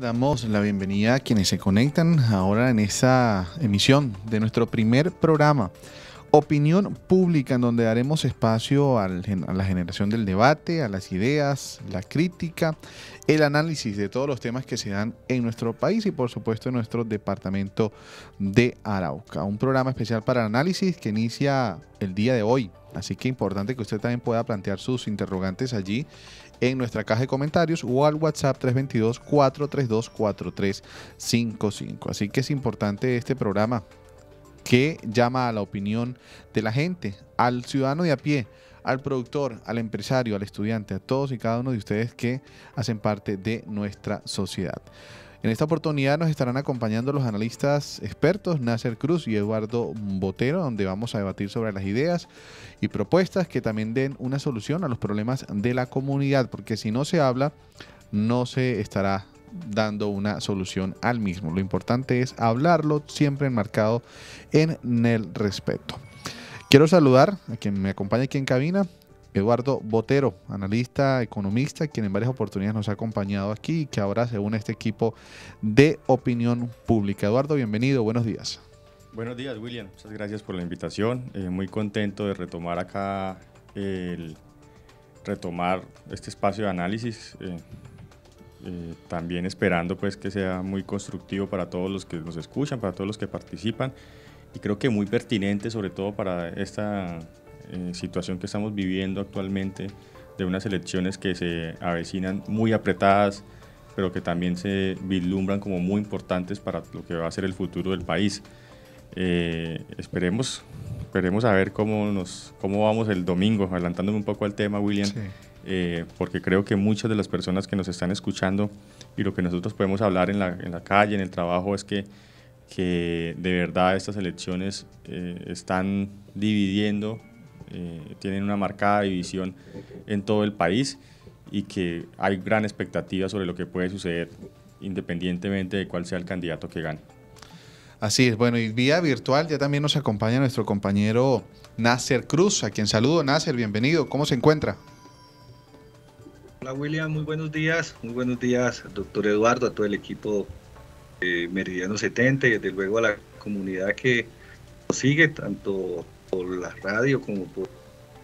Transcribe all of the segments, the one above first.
Damos la bienvenida a quienes se conectan ahora en esta emisión de nuestro primer programa, Opinión Pública, en donde daremos espacio a la generación del debate, a las ideas, la crítica, el análisis de todos los temas que se dan en nuestro país y por supuesto en nuestro departamento de Arauca. Un programa especial para análisis que inicia el día de hoy, así que importante que usted también pueda plantear sus interrogantes allí en nuestra caja de comentarios o al WhatsApp 322-432-4355. Así que es importante este programa que llama a la opinión de la gente, al ciudadano de a pie, al productor, al empresario, al estudiante, a todos y cada uno de ustedes que hacen parte de nuestra sociedad. En esta oportunidad nos estarán acompañando los analistas expertos Nasser Cruz y Eduardo Botero, donde vamos a debatir sobre las ideas y propuestas que también den una solución a los problemas de la comunidad, porque si no se habla, no se estará dando una solución al mismo. Lo importante es hablarlo, siempre enmarcado en el respeto. Quiero saludar a quien me acompaña aquí en cabina, Eduardo Botero, analista, economista, quien en varias oportunidades nos ha acompañado aquí y que ahora se une a este equipo de opinión pública. Eduardo, bienvenido, buenos días. Buenos días, William. Muchas gracias por la invitación. Muy contento de retomar acá este espacio de análisis. También esperando pues que sea muy constructivo para todos los que nos escuchan, para todos los que participan y creo que muy pertinente sobre todo para esta situación que estamos viviendo actualmente de unas elecciones que se avecinan muy apretadas pero que también se vislumbran como muy importantes para lo que va a ser el futuro del país. Esperemos a ver cómo vamos el domingo, adelantándome un poco al tema, William. Sí. Porque creo que muchas de las personas que nos están escuchando y lo que nosotros podemos hablar en la calle, en el trabajo, es que de verdad estas elecciones están dividiendo, tienen una marcada división en todo el país y que hay gran expectativa sobre lo que puede suceder independientemente de cuál sea el candidato que gane. Así es, bueno, y vía virtual ya también nos acompaña nuestro compañero Nasser Cruz, a quien saludo. Nasser, bienvenido, ¿cómo se encuentra? Hola William, muy buenos días, doctor Eduardo, a todo el equipo Meridiano 70 y desde luego a la comunidad que nos sigue tanto por la radio como por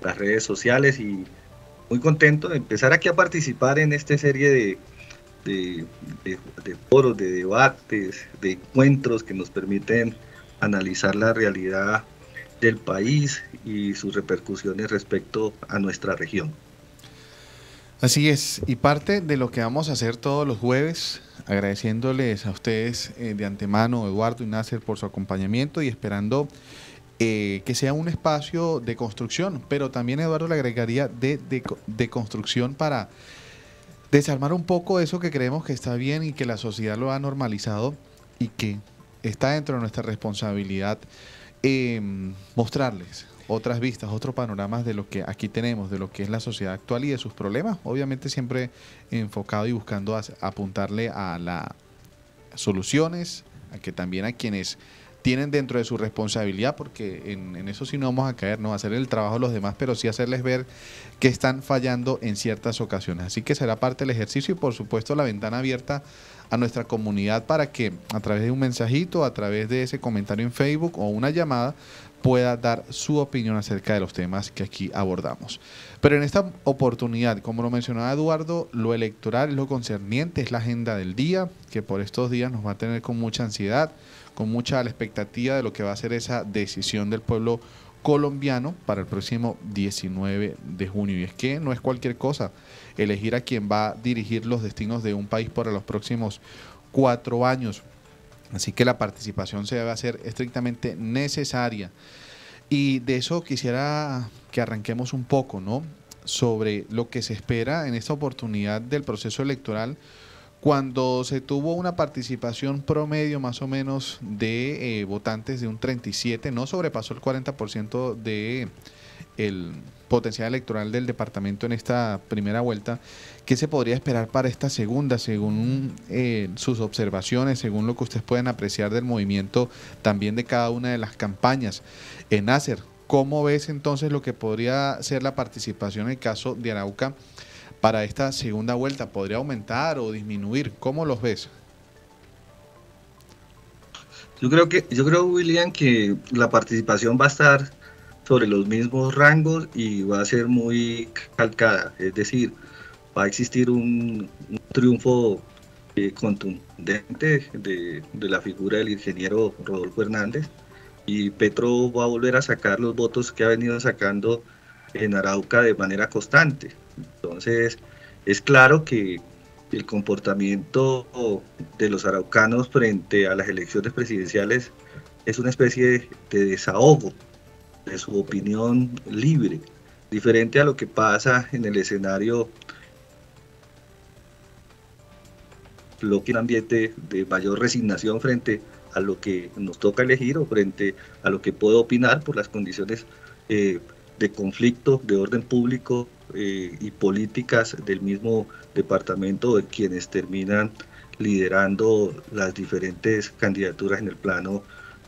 las redes sociales y muy contento de empezar aquí a participar en esta serie de foros, de debates, de encuentros que nos permiten analizar la realidad del país y sus repercusiones respecto a nuestra región. Así es, y parte de lo que vamos a hacer todos los jueves, agradeciéndoles a ustedes de antemano, Eduardo y Nasser, por su acompañamiento y esperando que sea un espacio de construcción, pero también Eduardo le agregaría de construcción para desarmar un poco eso que creemos que está bien y que la sociedad lo ha normalizado y que está dentro de nuestra responsabilidad mostrarles otras vistas, otros panoramas de lo que aquí tenemos, de lo que es la sociedad actual y de sus problemas, obviamente siempre enfocado y buscando apuntarle a las soluciones, a que también a quienes tienen dentro de su responsabilidad, porque en eso sí no vamos a caer, no hacer el trabajo de los demás, pero sí hacerles ver que están fallando en ciertas ocasiones. Así que será parte del ejercicio y por supuesto la ventana abierta a nuestra comunidad para que a través de un mensajito, a través de ese comentario en Facebook o una llamada, pueda dar su opinión acerca de los temas que aquí abordamos. Pero en esta oportunidad, como lo mencionaba Eduardo, lo electoral es lo concerniente, es la agenda del día, que por estos días nos va a tener con mucha ansiedad, con mucha la expectativa de lo que va a ser esa decisión del pueblo colombiano para el próximo 19 de junio. Y es que no es cualquier cosa elegir a quien va a dirigir los destinos de un país para los próximos 4 años. Así que la participación se debe hacer estrictamente necesaria. Y de eso quisiera que arranquemos un poco, ¿no? Sobre lo que se espera en esta oportunidad del proceso electoral, cuando se tuvo una participación promedio más o menos de votantes de un 37%, no sobrepasó el 40% de el potencial electoral del departamento en esta primera vuelta. ¿Qué se podría esperar para esta segunda, según sus observaciones, según lo que ustedes pueden apreciar del movimiento también de cada una de las campañas? Nasser, ¿cómo ves entonces lo que podría ser la participación en el caso de Arauca para esta segunda vuelta? ¿Podría aumentar o disminuir? ¿Cómo los ves? Yo creo, William, que la participación va a estar sobre los mismos rangos y va a ser muy calcada, es decir, va a existir un triunfo contundente de la figura del ingeniero Rodolfo Hernández, y Petro va a volver a sacar los votos que ha venido sacando en Arauca de manera constante. Entonces, es claro que el comportamiento de los araucanos frente a las elecciones presidenciales es una especie de desahogo de su opinión libre, diferente a lo que pasa en el escenario, lo que es un ambiente de mayor resignación frente a lo que nos toca elegir o frente a lo que puedo opinar por las condiciones de conflicto, de orden público y políticas del mismo departamento, de quienes terminan liderando las diferentes candidaturas en el plano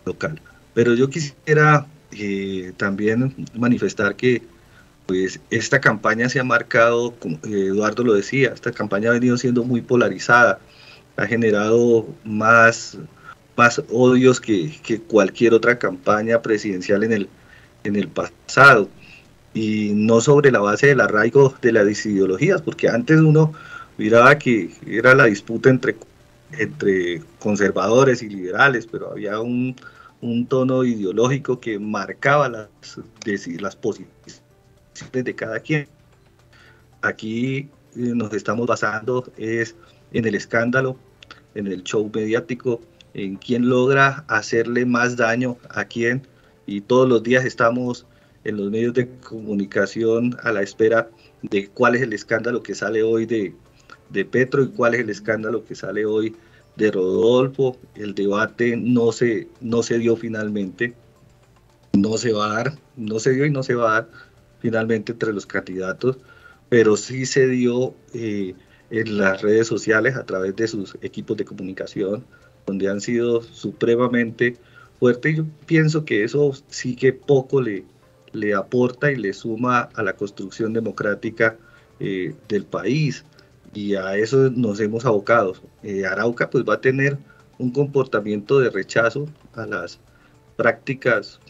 local. Pero yo quisiera también manifestar que pues esta campaña se ha marcado, como Eduardo lo decía, esta campaña ha venido siendo muy polarizada, ha generado más odios que cualquier otra campaña presidencial en el pasado, y no sobre la base del arraigo de las ideologías, porque antes uno miraba que era la disputa entre conservadores y liberales, pero había un tono ideológico que marcaba las posiciones de cada quien. Aquí nos estamos basando es en el escándalo, en el show mediático, en quién logra hacerle más daño a quién, y todos los días estamos en los medios de comunicación a la espera de cuál es el escándalo que sale hoy de Petro y cuál es el escándalo que sale hoy de Rodolfo. El debate no se dio finalmente, no se va a dar, no se dio y no se va a dar finalmente entre los candidatos, pero sí se dio en las redes sociales a través de sus equipos de comunicación, donde han sido supremamente fuertes. Yo pienso que eso sí que poco le aporta y le suma a la construcción democrática del país, y a eso nos hemos abocado. Arauca pues va a tener un comportamiento de rechazo a las prácticas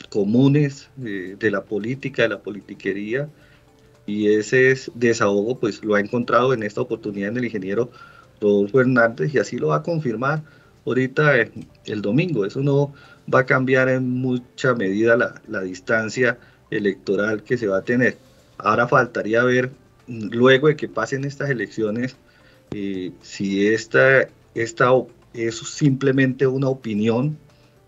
comunes de la política, de la politiquería, y ese desahogo pues lo ha encontrado en esta oportunidad en el ingeniero Rodolfo Hernández, y así lo va a confirmar ahorita el domingo. Eso no va a cambiar en mucha medida la distancia electoral que se va a tener. Ahora faltaría ver, luego de que pasen estas elecciones, si esta es simplemente una opinión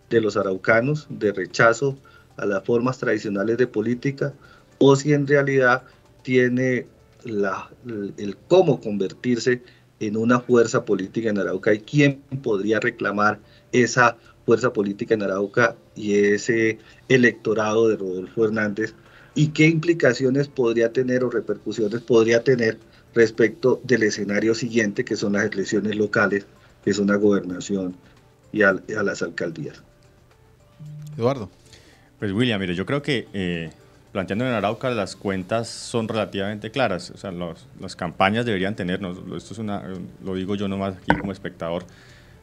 de los araucanos de rechazo a las formas tradicionales de política, o si en realidad tiene el cómo convertirse en una fuerza política en Arauca, y quién podría reclamar esa fuerza política en Arauca y ese electorado de Rodolfo Hernández, y qué implicaciones podría tener o repercusiones podría tener respecto del escenario siguiente, que son las elecciones locales, que son la gobernación y a las alcaldías. Eduardo. Pues William, mire, yo creo que planteando en Arauca las cuentas son relativamente claras. O sea, las campañas deberían tener, esto es lo digo yo nomás aquí como espectador,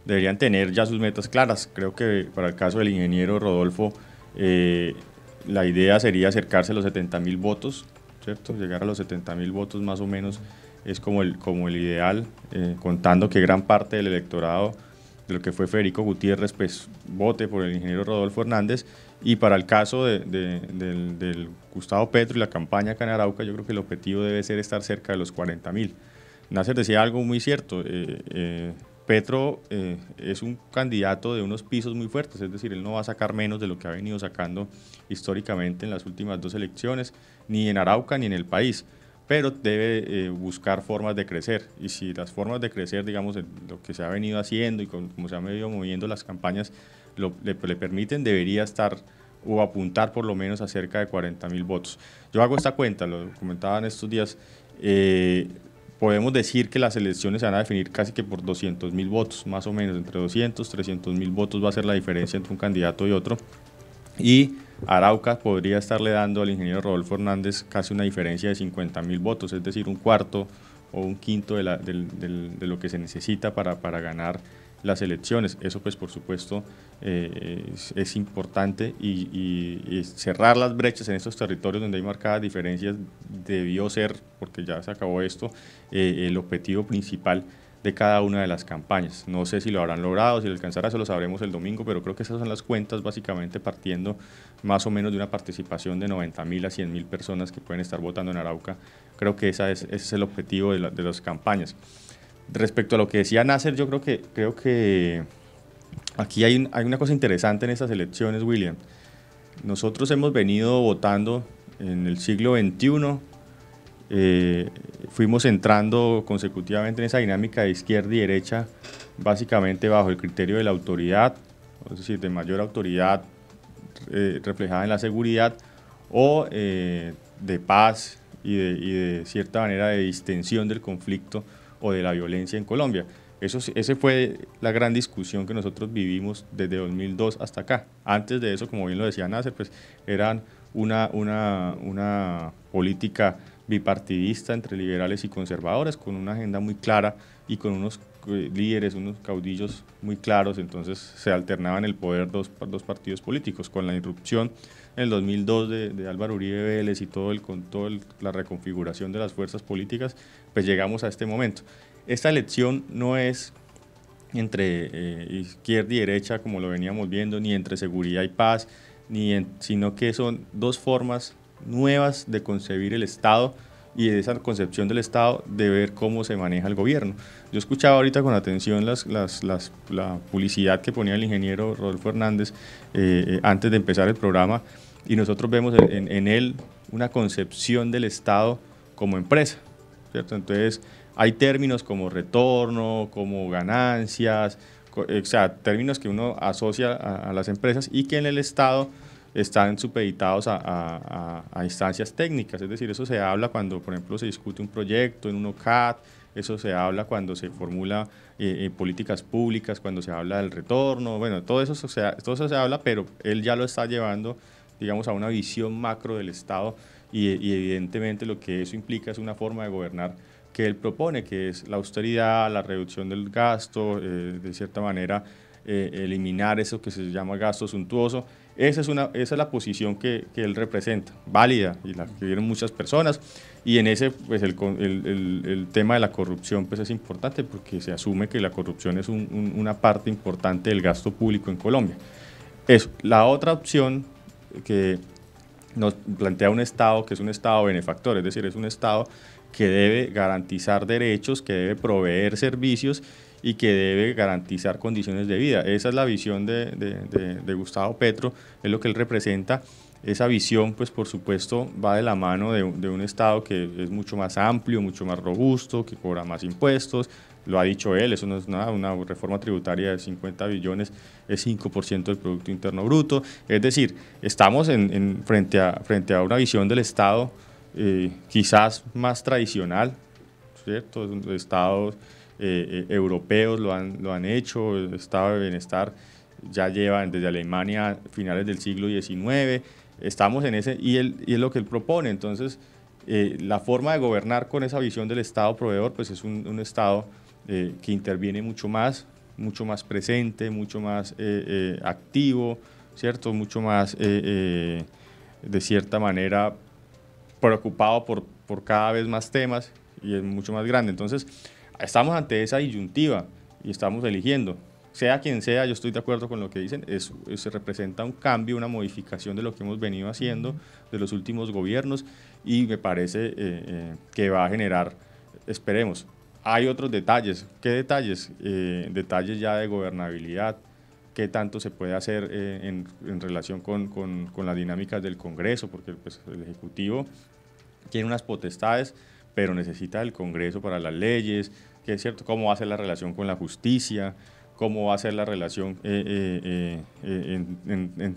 deberían tener ya sus metas claras. Creo que para el caso del ingeniero Rodolfo, la idea sería acercarse a los 70.000 votos, ¿cierto? Llegar a los 70.000 votos más o menos es como el ideal, contando que gran parte del electorado de lo que fue Federico Gutiérrez pues vote por el ingeniero Rodolfo Hernández. Y para el caso del Gustavo Petro y la campaña acá en Arauca, yo creo que el objetivo debe ser estar cerca de los 40.000. Nasser decía algo muy cierto, Petro es un candidato de unos pisos muy fuertes, es decir, él no va a sacar menos de lo que ha venido sacando históricamente en las últimas 2 elecciones, ni en Arauca ni en el país, pero debe buscar formas de crecer, y si las formas de crecer, digamos, lo que se ha venido haciendo y como se han venido moviendo las campañas, le permiten, debería estar o apuntar por lo menos a cerca de 40.000 votos. Yo hago esta cuenta, lo comentaba en estos días, podemos decir que las elecciones se van a definir casi que por 200.000 votos, más o menos, entre 200, 300.000 votos va a ser la diferencia entre un candidato y otro, y Arauca podría estarle dando al ingeniero Rodolfo Hernández casi una diferencia de 50.000 votos, es decir, un cuarto o un quinto de lo que se necesita para ganar las elecciones. Eso pues por supuesto es importante y cerrar las brechas en estos territorios donde hay marcadas diferencias debió ser, porque ya se acabó esto, el objetivo principal de cada una de las campañas. No sé si lo habrán logrado, si lo alcanzará, eso lo sabremos el domingo, pero creo que esas son las cuentas básicamente partiendo más o menos de una participación de 90.000 a 100.000 personas que pueden estar votando en Arauca. Creo que ese es el objetivo de las campañas. Respecto a lo que decía Nasser, yo creo que aquí hay una cosa interesante en estas elecciones, William. Nosotros hemos venido votando en el siglo XXI, fuimos entrando consecutivamente en esa dinámica de izquierda y derecha, básicamente bajo el criterio de la autoridad, es decir, de mayor autoridad reflejada en la seguridad, o de paz y de cierta manera de distensión del conflicto o de la violencia en Colombia. Esa fue la gran discusión que nosotros vivimos desde 2002 hasta acá. Antes de eso, como bien lo decía Nasser, pues eran una política bipartidista entre liberales y conservadores, con una agenda muy clara y con unos líderes, unos caudillos muy claros. Entonces se alternaban el poder dos partidos políticos. Con la irrupción en el 2002 de Álvaro Uribe Vélez y con toda la reconfiguración de las fuerzas políticas, pues llegamos a este momento. Esta elección no es entre izquierda y derecha, como lo veníamos viendo, ni entre seguridad y paz, sino que son dos formas nuevas de concebir el Estado y de esa concepción del Estado de ver cómo se maneja el gobierno. Yo escuchaba ahorita con atención la publicidad que ponía el ingeniero Rodolfo Hernández antes de empezar el programa, y nosotros vemos en él una concepción del Estado como empresa, ¿cierto? Entonces hay términos como retorno, como ganancias, o sea, términos que uno asocia a las empresas y que en el Estado están supeditados a instancias técnicas. Es decir, eso se habla cuando, por ejemplo, se discute un proyecto en un OCAT, eso se habla cuando se formula políticas públicas, cuando se habla del retorno, bueno, todo eso se habla, pero él ya lo está llevando, digamos, a una visión macro del Estado y evidentemente lo que eso implica es una forma de gobernar que él propone, que es la austeridad, la reducción del gasto, de cierta manera eliminar eso que se llama gasto suntuoso. Esa es la posición que él representa, válida, y la que vieron muchas personas, y en ese pues el tema de la corrupción pues es importante porque se asume que la corrupción es una parte importante del gasto público en Colombia. Eso. La otra opción que nos plantea un Estado que es un Estado benefactor, es decir, es un Estado que debe garantizar derechos, que debe proveer servicios y que debe garantizar condiciones de vida. Esa es la visión de Gustavo Petro, es lo que él representa. Esa visión, pues por supuesto, va de la mano de un Estado que es mucho más amplio, mucho más robusto, que cobra más impuestos. Lo ha dicho él, eso no es nada, una reforma tributaria de 50 billones es 5% del Producto Interno Bruto. Es decir, estamos frente a una visión del Estado quizás más tradicional, ¿cierto? Estados europeos lo han hecho, el estado de bienestar ya llevan desde Alemania finales del siglo XIX, estamos en ese, y es lo que él propone. Entonces, la forma de gobernar con esa visión del Estado proveedor, pues es un Estado que interviene mucho más presente, mucho más activo, ¿cierto? Mucho más, de cierta manera, preocupado por cada vez más temas y es mucho más grande. Entonces, estamos ante esa disyuntiva y estamos eligiendo. Sea quien sea, yo estoy de acuerdo con lo que dicen, se representa un cambio, una modificación de lo que hemos venido haciendo de los últimos gobiernos y me parece que va a generar, esperemos. Hay otros detalles. ¿Qué detalles? Detalles ya de gobernabilidad, qué tanto se puede hacer en relación con las dinámicas del Congreso, porque pues, el Ejecutivo tiene unas potestades, pero necesita el Congreso para las leyes, que es cierto, cómo va a ser la relación con la justicia, cómo va a ser la relación en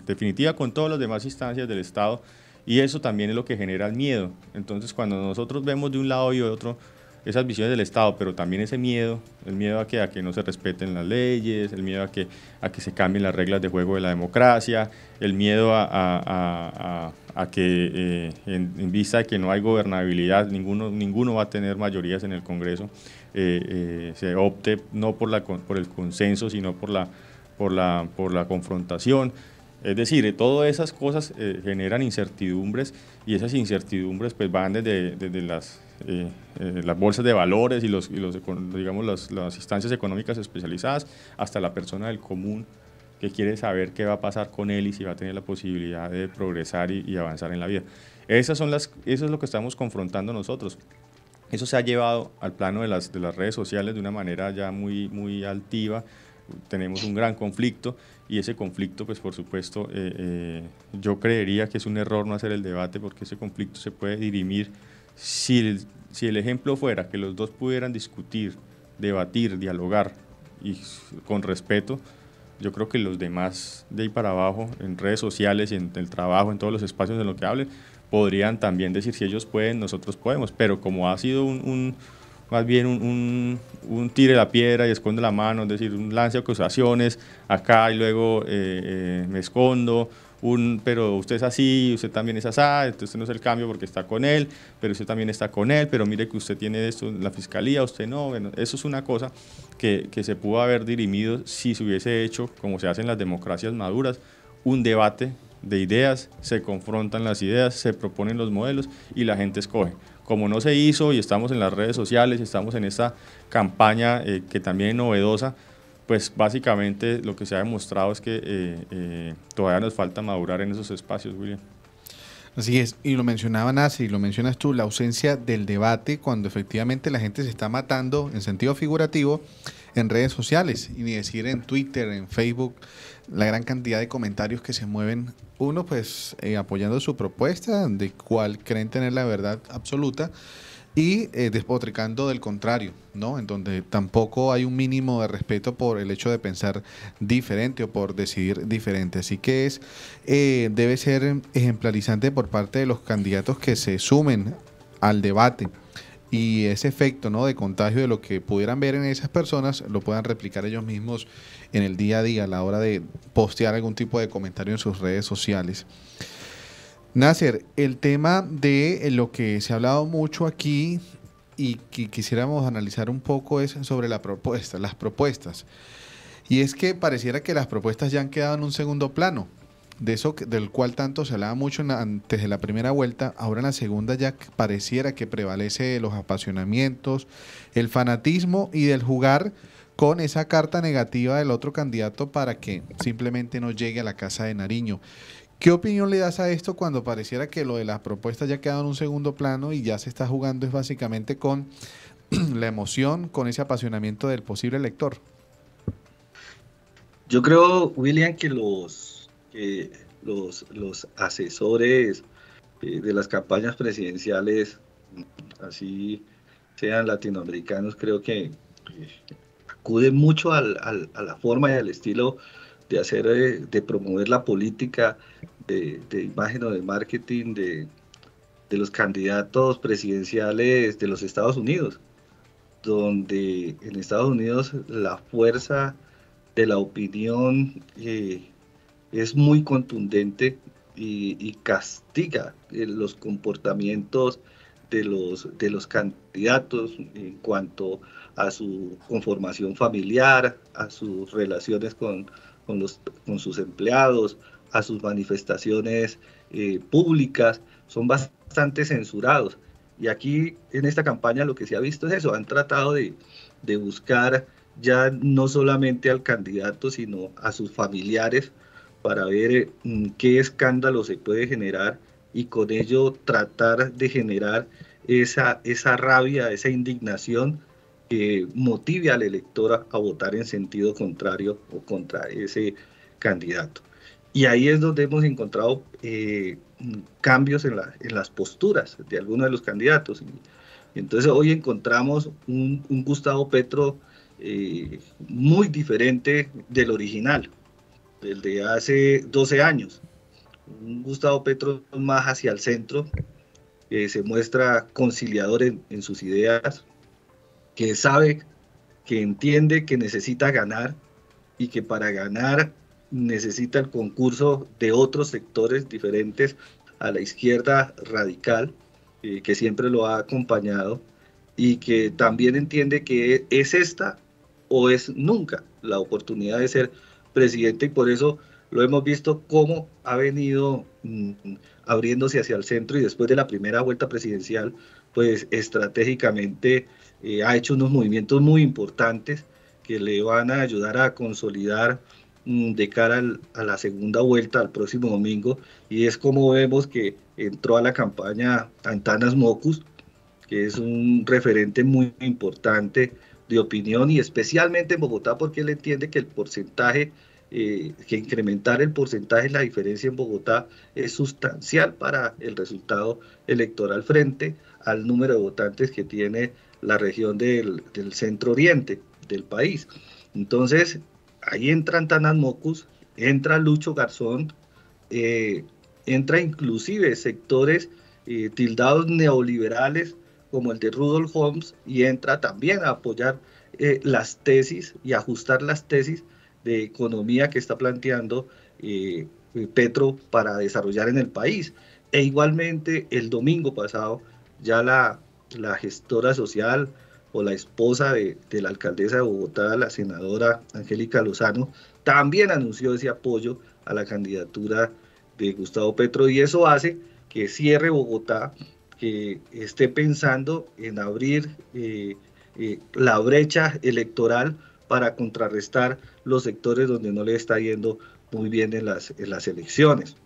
definitiva con todas las demás instancias del Estado, y eso también es lo que genera el miedo. Entonces cuando nosotros vemos de un lado y otro esas visiones del Estado, pero también ese miedo, el miedo a que no se respeten las leyes, el miedo a que se cambien las reglas de juego de la democracia, el miedo a que en vista de que no hay gobernabilidad, ninguno va a tener mayorías en el Congreso, se opte no por el consenso, sino por la confrontación. Es decir, todas esas cosas generan incertidumbres, y esas incertidumbres pues van desde las bolsas de valores y digamos, las instancias económicas especializadas hasta la persona del común que quiere saber qué va a pasar con él y si va a tener la posibilidad de progresar y avanzar en la vida. Eso es lo que estamos confrontando nosotros. Eso se ha llevado al plano de las redes sociales de una manera ya muy, muy altiva. Tenemos un gran conflicto, y ese conflicto, pues por supuesto, yo creería que es un error no hacer el debate, porque ese conflicto se puede dirimir si el ejemplo fuera que los dos pudieran discutir, debatir, dialogar y con respeto. Yo creo que los demás de ahí para abajo, en redes sociales y en el trabajo, en todos los espacios en los que hablen, podrían también decir: si ellos pueden, nosotros podemos. Pero como ha sido más bien un tire la piedra y esconde la mano, es decir, un lance de acusaciones acá y luego me escondo, pero usted es así, usted también es así, entonces no es el cambio porque está con él, pero usted también está con él, pero mire que usted tiene esto en la fiscalía, usted no. Bueno, eso es una cosa que se pudo haber dirimido si se hubiese hecho, como se hace en las democracias maduras, un debate de ideas, se confrontan las ideas, se proponen los modelos y la gente escoge. Como no se hizo y estamos en las redes sociales, estamos en esta campaña que también es novedosa, pues básicamente lo que se ha demostrado es que todavía nos falta madurar en esos espacios, William. Así es, y lo mencionaba Nasi, lo mencionas tú, la ausencia del debate cuando efectivamente la gente se está matando en sentido figurativo en redes sociales, y ni decir en Twitter, en Facebook, la gran cantidad de comentarios que se mueven, uno pues apoyando su propuesta, de cual creen tener la verdad absoluta, y despotricando del contrario, ¿no? En donde tampoco hay un mínimo de respeto por el hecho de pensar diferente o por decidir diferente. Así que debe ser ejemplarizante por parte de los candidatos que se sumen al debate, y ese efecto, ¿no?, de contagio de lo que pudieran ver en esas personas lo puedan replicar ellos mismos en el día a día a la hora de postear algún tipo de comentario en sus redes sociales. Nasser, el tema de lo que se ha hablado mucho aquí y que quisiéramos analizar un poco es sobre las propuestas. Y es que pareciera que las propuestas ya han quedado en un segundo plano. De eso del cual tanto se hablaba mucho antes de la primera vuelta, ahora en la segunda ya pareciera que prevalece los apasionamientos, el fanatismo y del jugar con esa carta negativa del otro candidato para que simplemente no llegue a la Casa de Nariño. ¿Qué opinión le das a esto cuando pareciera que lo de las propuestas ya ha quedado en un segundo plano y ya se está jugando es básicamente con la emoción, con ese apasionamiento del posible elector? Yo creo, William, que los asesores de las campañas presidenciales, así sean latinoamericanos, creo que acuden mucho a la forma y al estilo de hacer, de promover la política de imagen o de marketing de los candidatos presidenciales de los Estados Unidos, donde en Estados Unidos la fuerza de la opinión es muy contundente y castiga los comportamientos de los candidatos en cuanto a su conformación familiar, a sus relaciones con sus empleados, a sus manifestaciones públicas. Son bastante censurados. Y aquí en esta campaña lo que se ha visto es eso, han tratado de buscar ya no solamente al candidato, sino a sus familiares para ver qué escándalo se puede generar y con ello tratar de generar esa rabia, esa indignación que motive al elector a votar en sentido contrario o contra ese candidato. Y ahí es donde hemos encontrado cambios en las posturas de algunos de los candidatos. Entonces hoy encontramos un Gustavo Petro muy diferente del original, del de hace 12 años. Un Gustavo Petro más hacia el centro, se muestra conciliador en sus ideas, que sabe, que entiende que necesita ganar y que para ganar necesita el concurso de otros sectores diferentes a la izquierda radical, que siempre lo ha acompañado, y que también entiende que es esta o es nunca la oportunidad de ser presidente, y por eso lo hemos visto cómo ha venido abriéndose hacia el centro, y después de la primera vuelta presidencial, pues estratégicamente ha hecho unos movimientos muy importantes que le van a ayudar a consolidar de cara a la segunda vuelta, al próximo domingo, y es como vemos que entró a la campaña Antanas Mockus, que es un referente muy importante de opinión, y especialmente en Bogotá, porque él entiende que el porcentaje, que incrementar el porcentaje, la diferencia en Bogotá es sustancial para el resultado electoral frente al número de votantes que tiene la región del centro oriente del país. Entonces, ahí entran Antanas Mockus, entra Lucho Garzón, entra inclusive sectores tildados neoliberales como el de Rudolf Holmes, y entra también a apoyar las tesis y ajustar las tesis de economía que está planteando Petro para desarrollar en el país. E igualmente el domingo pasado ya la gestora social o la esposa de la alcaldesa de Bogotá, la senadora Angélica Lozano, también anunció ese apoyo a la candidatura de Gustavo Petro, y eso hace que cierre Bogotá, que esté pensando en abrir la brecha electoral para contrarrestar los sectores donde no le está yendo muy bien en las elecciones.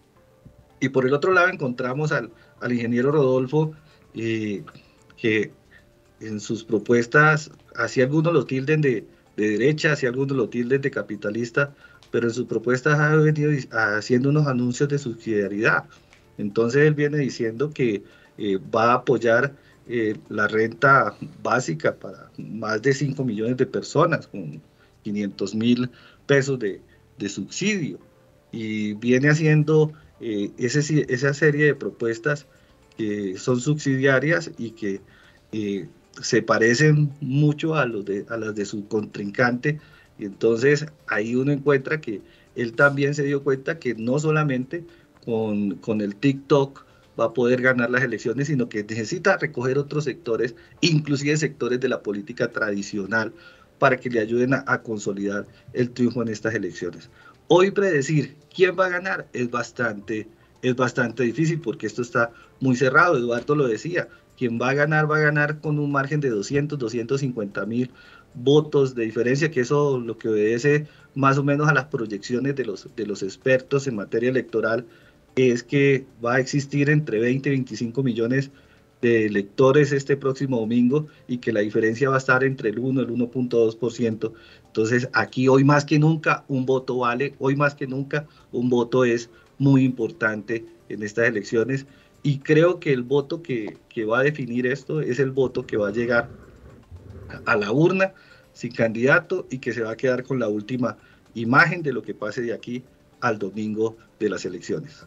Y por el otro lado encontramos al ingeniero Rodolfo, que en sus propuestas, así algunos lo tilden de derecha, así algunos lo tilden de capitalista, pero en sus propuestas ha venido haciendo unos anuncios de subsidiariedad. Entonces él viene diciendo que va a apoyar la renta básica para más de 5 millones de personas, con 500.000 pesos de subsidio, y viene haciendo esa serie de propuestas que son subsidiarias y que se parecen mucho a las de su contrincante, y entonces ahí uno encuentra que él también se dio cuenta que no solamente con el TikTok va a poder ganar las elecciones, sino que necesita recoger otros sectores, inclusive sectores de la política tradicional, para que le ayuden a consolidar el triunfo en estas elecciones. Hoy predecir quién va a ganar es bastante difícil, porque esto está muy cerrado. Eduardo lo decía, quien va a ganar con un margen de 250.000 votos de diferencia, que eso lo que obedece más o menos a las proyecciones de los expertos en materia electoral, es que va a existir entre 20 y 25 millones de electores este próximo domingo, y que la diferencia va a estar entre el 1 y el 1.2%. Entonces aquí hoy más que nunca un voto vale, hoy más que nunca un voto es muy importante en estas elecciones, y creo que el voto que va a definir esto es el voto que va a llegar a la urna sin candidato, y que se va a quedar con la última imagen de lo que pase de aquí al domingo de las elecciones.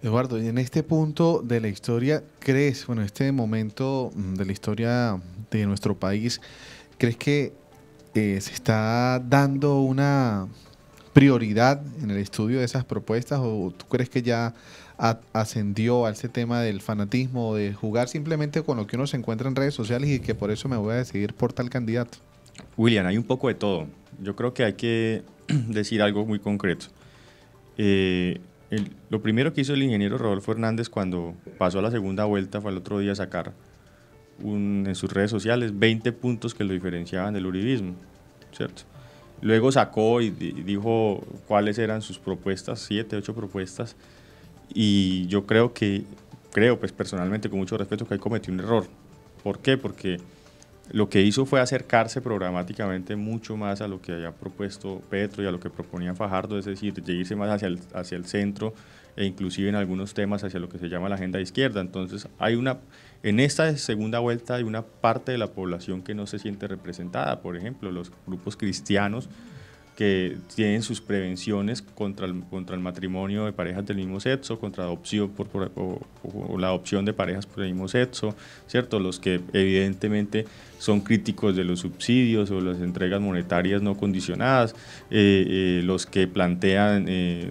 Eduardo, y en este punto de la historia, ¿crees, bueno, este momento de la historia de nuestro país, crees que se está dando una prioridad en el estudio de esas propuestas, o tú crees que ya ascendió a ese tema del fanatismo, de jugar simplemente con lo que uno se encuentra en redes sociales y que por eso me voy a decidir por tal candidato? William, hay un poco de todo. Yo creo que hay que decir algo muy concreto. Lo primero que hizo el ingeniero Rodolfo Hernández cuando pasó a la segunda vuelta fue al otro día sacar en sus redes sociales 20 puntos que lo diferenciaban del uribismo, ¿cierto? Luego sacó y dijo cuáles eran sus propuestas, 7, 8 propuestas, y yo creo pues personalmente, con mucho respeto, que ahí cometió un error. ¿Por qué? Porque lo que hizo fue acercarse programáticamente mucho más a lo que había propuesto Petro y a lo que proponía Fajardo, es decir, irse más hacia el centro, e inclusive en algunos temas hacia lo que se llama la agenda de izquierda. Entonces en esta segunda vuelta hay una parte de la población que no se siente representada. Por ejemplo, los grupos cristianos que tienen sus prevenciones contra el matrimonio de parejas del mismo sexo, contra adopción o la adopción de parejas por el mismo sexo, ¿cierto? Los que evidentemente son críticos de los subsidios o las entregas monetarias no condicionadas, los que plantean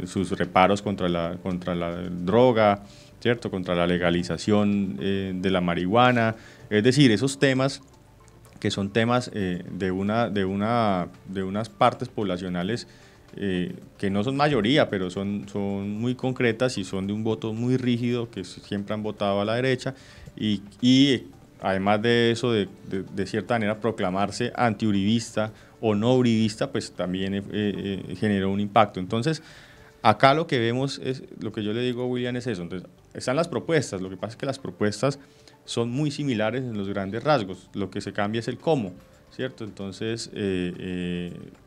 sus reparos contra la droga, ¿cierto? Contra la legalización de la marihuana, es decir, esos temas que son temas de unas partes poblacionales que no son mayoría, pero son muy concretas y son de un voto muy rígido, que siempre han votado a la derecha, y además de eso, de cierta manera proclamarse antiuribista o no uribista, pues también generó un impacto. Entonces, acá lo que vemos es, lo que yo le digo a William es eso. Entonces, están las propuestas, lo que pasa es que las propuestas son muy similares en los grandes rasgos, lo que se cambia es el cómo, ¿cierto? Entonces,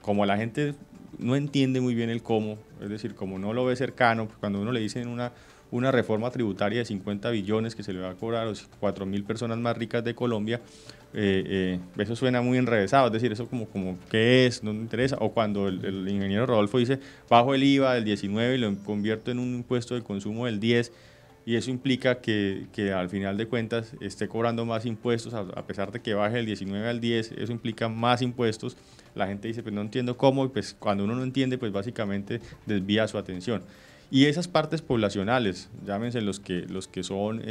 como la gente no entiende muy bien el cómo, es decir, como no lo ve cercano, cuando uno le dicen una reforma tributaria de 50 billones que se le va a cobrar a los 4.000 personas más ricas de Colombia, eso suena muy enrevesado, es decir, eso como ¿qué es? No me interesa. O cuando el ingeniero Rodolfo dice, bajo el IVA del 19 y lo convierto en un impuesto de consumo del 10, y eso implica que al final de cuentas esté cobrando más impuestos, a pesar de que baje del 19 al 10, eso implica más impuestos. La gente dice, pues no entiendo cómo, y pues cuando uno no entiende, pues básicamente desvía su atención. Y esas partes poblacionales, llámense los que son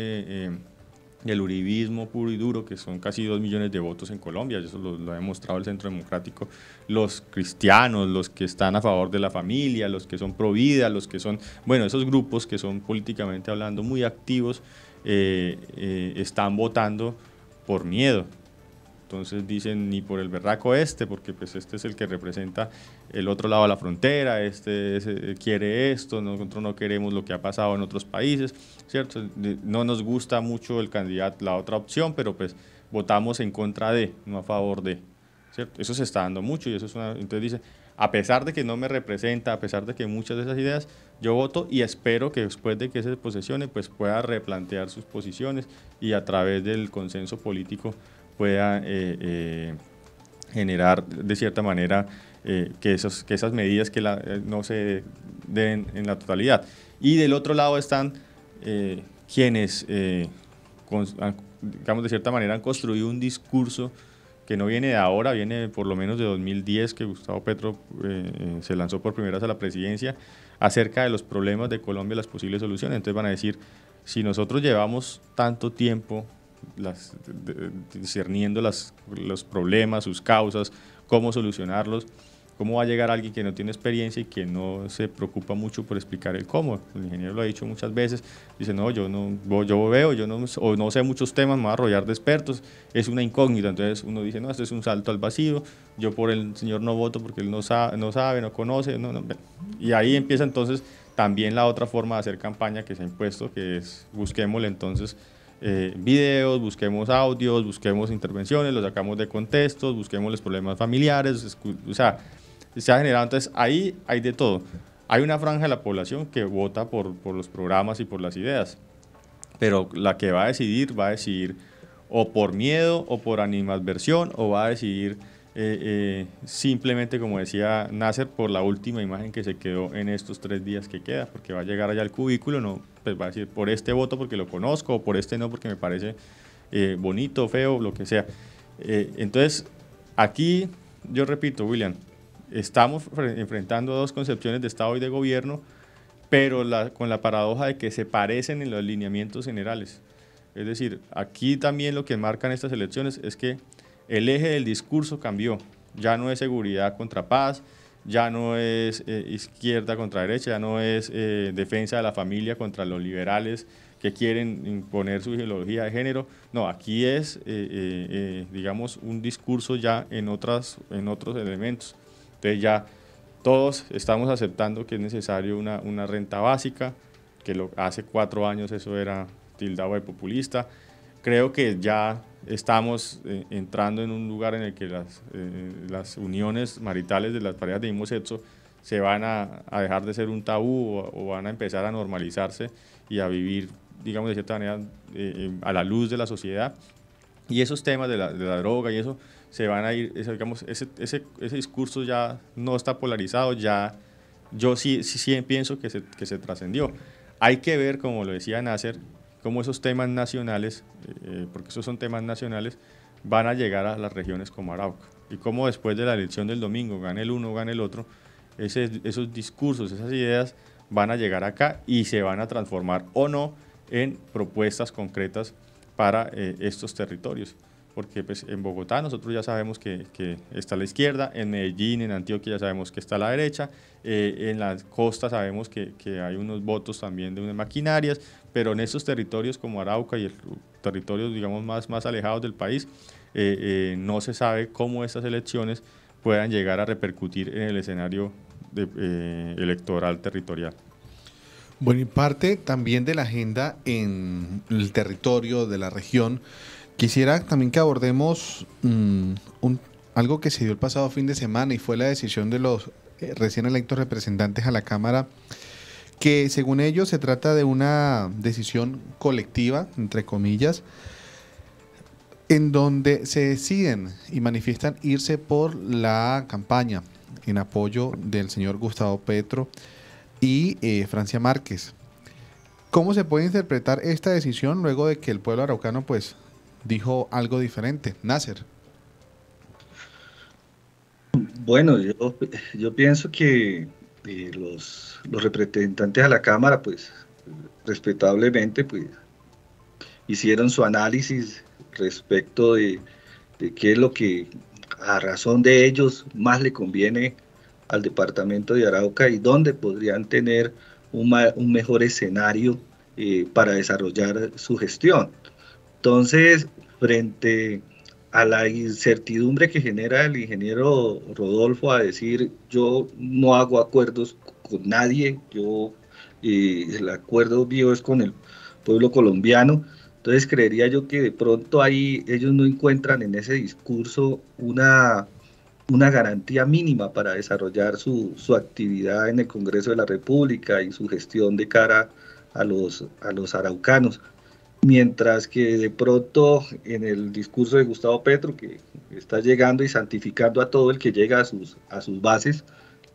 el uribismo puro y duro, que son casi 2 millones de votos en Colombia, eso lo ha demostrado el Centro Democrático, los cristianos, los que están a favor de la familia, los que son pro vida, los que son, bueno, esos grupos que son políticamente hablando muy activos, están votando por miedo. Entonces dicen ni por el berraco porque pues este es el que representa el otro lado de la frontera, quiere esto, nosotros no queremos lo que ha pasado en otros países, ¿cierto? No nos gusta mucho el candidato, la otra opción, pero pues votamos en contra de, no a favor de, ¿cierto? Eso se está dando mucho y eso es entonces dice, a pesar de que no me representa, a pesar de que muchas de esas ideas, yo voto y espero que después de que se posesione, pues pueda replantear sus posiciones y a través del consenso político pueda generar de cierta manera que esas medidas no se den en la totalidad. Y del otro lado están quienes, digamos de cierta manera, han construido un discurso que no viene de ahora, viene por lo menos de 2010, que Gustavo Petro se lanzó por primera vez a la presidencia, acerca de los problemas de Colombia y las posibles soluciones. Entonces van a decir, si nosotros llevamos tanto tiempo discerniendo los problemas, sus causas, cómo solucionarlos, cómo va a llegar alguien que no tiene experiencia y que no se preocupa mucho por explicar el cómo. El ingeniero lo ha dicho muchas veces, dice, no, yo no sé muchos temas, me voy a arrollar de expertos, es una incógnita. Entonces uno dice, no, esto es un salto al vacío, yo por el señor no voto porque él no sabe, no conoce, y ahí empieza entonces también la otra forma de hacer campaña que se ha impuesto, que es busquémosle entonces videos, busquemos audios, busquemos intervenciones, los sacamos de contextos, busquemos los problemas familiares, o sea, se ha generado, entonces ahí hay de todo. Hay una franja de la población que vota por los programas y por las ideas, pero la que va a decidir o por miedo o por animadversión, o va a decidir simplemente, como decía Nasser, por la última imagen que se quedó en estos 3 días que queda, porque va a llegar allá al cubículo, no, pues va a decir por este voto porque lo conozco, o por este no porque me parece bonito, feo, lo que sea. Entonces, aquí, yo repito, William, estamos enfrentando 2 concepciones de Estado y de gobierno, pero con la paradoja de que se parecen en los lineamientos generales. Es decir, aquí también lo que marcan estas elecciones es que el eje del discurso cambió, ya no es seguridad contra paz, ya no es izquierda contra derecha, ya no es defensa de la familia contra los liberales que quieren imponer su ideología de género. No, aquí es, digamos, un discurso ya en otros elementos. Entonces ya todos estamos aceptando que es necesario una renta básica, que hace 4 años eso era tildado de populista. Creo que ya estamos entrando en un lugar en el que las uniones maritales de las parejas de mismo sexo se van a dejar de ser un tabú o van a empezar a normalizarse y a vivir, digamos, de cierta manera a la luz de la sociedad. Y esos temas de la droga y eso se van a ir, digamos, ese discurso ya no está polarizado, ya yo sí pienso que se trascendió. Hay que ver, como lo decía Nasser, cómo esos temas nacionales, porque esos son temas nacionales, van a llegar a las regiones como Arauca. Y cómo después de la elección del domingo, gane el uno, gane el otro, esos discursos, esas ideas van a llegar acá y se van a transformar o no en propuestas concretas para estos territorios. Porque pues, en Bogotá nosotros ya sabemos que está a la izquierda, en Medellín, en Antioquia ya sabemos que está a la derecha, en la costa sabemos que hay unos votos también de unas maquinarias, pero en estos territorios como Arauca y territorios digamos más alejados del país, no se sabe cómo estas elecciones puedan llegar a repercutir en el escenario electoral territorial. Bueno, y parte también de la agenda en el territorio de la región, quisiera también que abordemos algo que se dio el pasado fin de semana y fue la decisión de los recién electos representantes a la Cámara, que según ellos se trata de una decisión colectiva, entre comillas, en donde se deciden y manifiestan irse por la campaña en apoyo del señor Gustavo Petro y Francia Márquez. ¿Cómo se puede interpretar esta decisión luego de que el pueblo araucano pues dijo algo diferente? Nasser. Bueno, yo pienso que los representantes a la Cámara, pues, respetablemente, pues, hicieron su análisis respecto de qué es lo que a razón de ellos más le conviene al departamento de Arauca y dónde podrían tener un mejor escenario para desarrollar su gestión. Entonces, frente a la incertidumbre que genera el ingeniero Rodolfo a decir yo no hago acuerdos con nadie, el acuerdo mío es con el pueblo colombiano, entonces creería yo que de pronto ahí ellos no encuentran en ese discurso una garantía mínima para desarrollar su actividad en el Congreso de la República y su gestión de cara a los araucanos. Mientras que de pronto en el discurso de Gustavo Petro, que está llegando y santificando a todo el que llega a sus bases,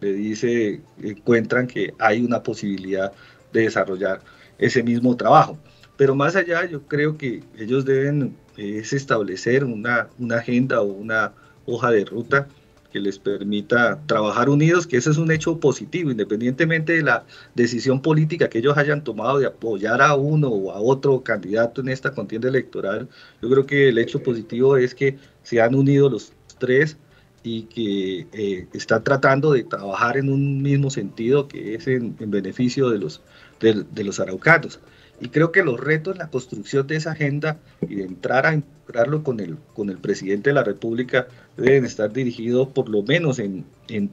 le dice, encuentran que hay una posibilidad de desarrollar ese mismo trabajo. Pero más allá, yo creo que ellos deben establecer una agenda o una hoja de ruta que les permita trabajar unidos, que eso es un hecho positivo, independientemente de la decisión política que ellos hayan tomado de apoyar a uno o a otro candidato en esta contienda electoral. Yo creo que el hecho positivo es que se han unido los tres y que están tratando de trabajar en un mismo sentido, que es en beneficio de los araucanos. Y creo que los retos en la construcción de esa agenda y de entrar a involucrarlo con el presidente de la República deben estar dirigidos por lo menos en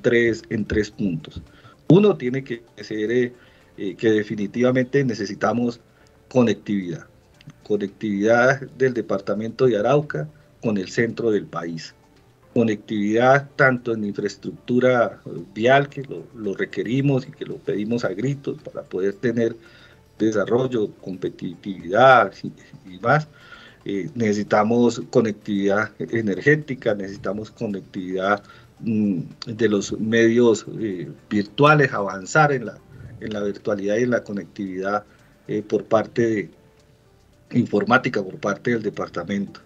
tres puntos. Uno tiene que ser que definitivamente necesitamos conectividad del departamento de Arauca con el centro del país. Conectividad tanto en infraestructura vial, que lo requerimos y que lo pedimos a gritos para poder tener desarrollo, competitividad y más. Necesitamos conectividad energética, necesitamos conectividad de los medios virtuales, avanzar en la virtualidad y en la conectividad por parte de informática, por parte del departamento,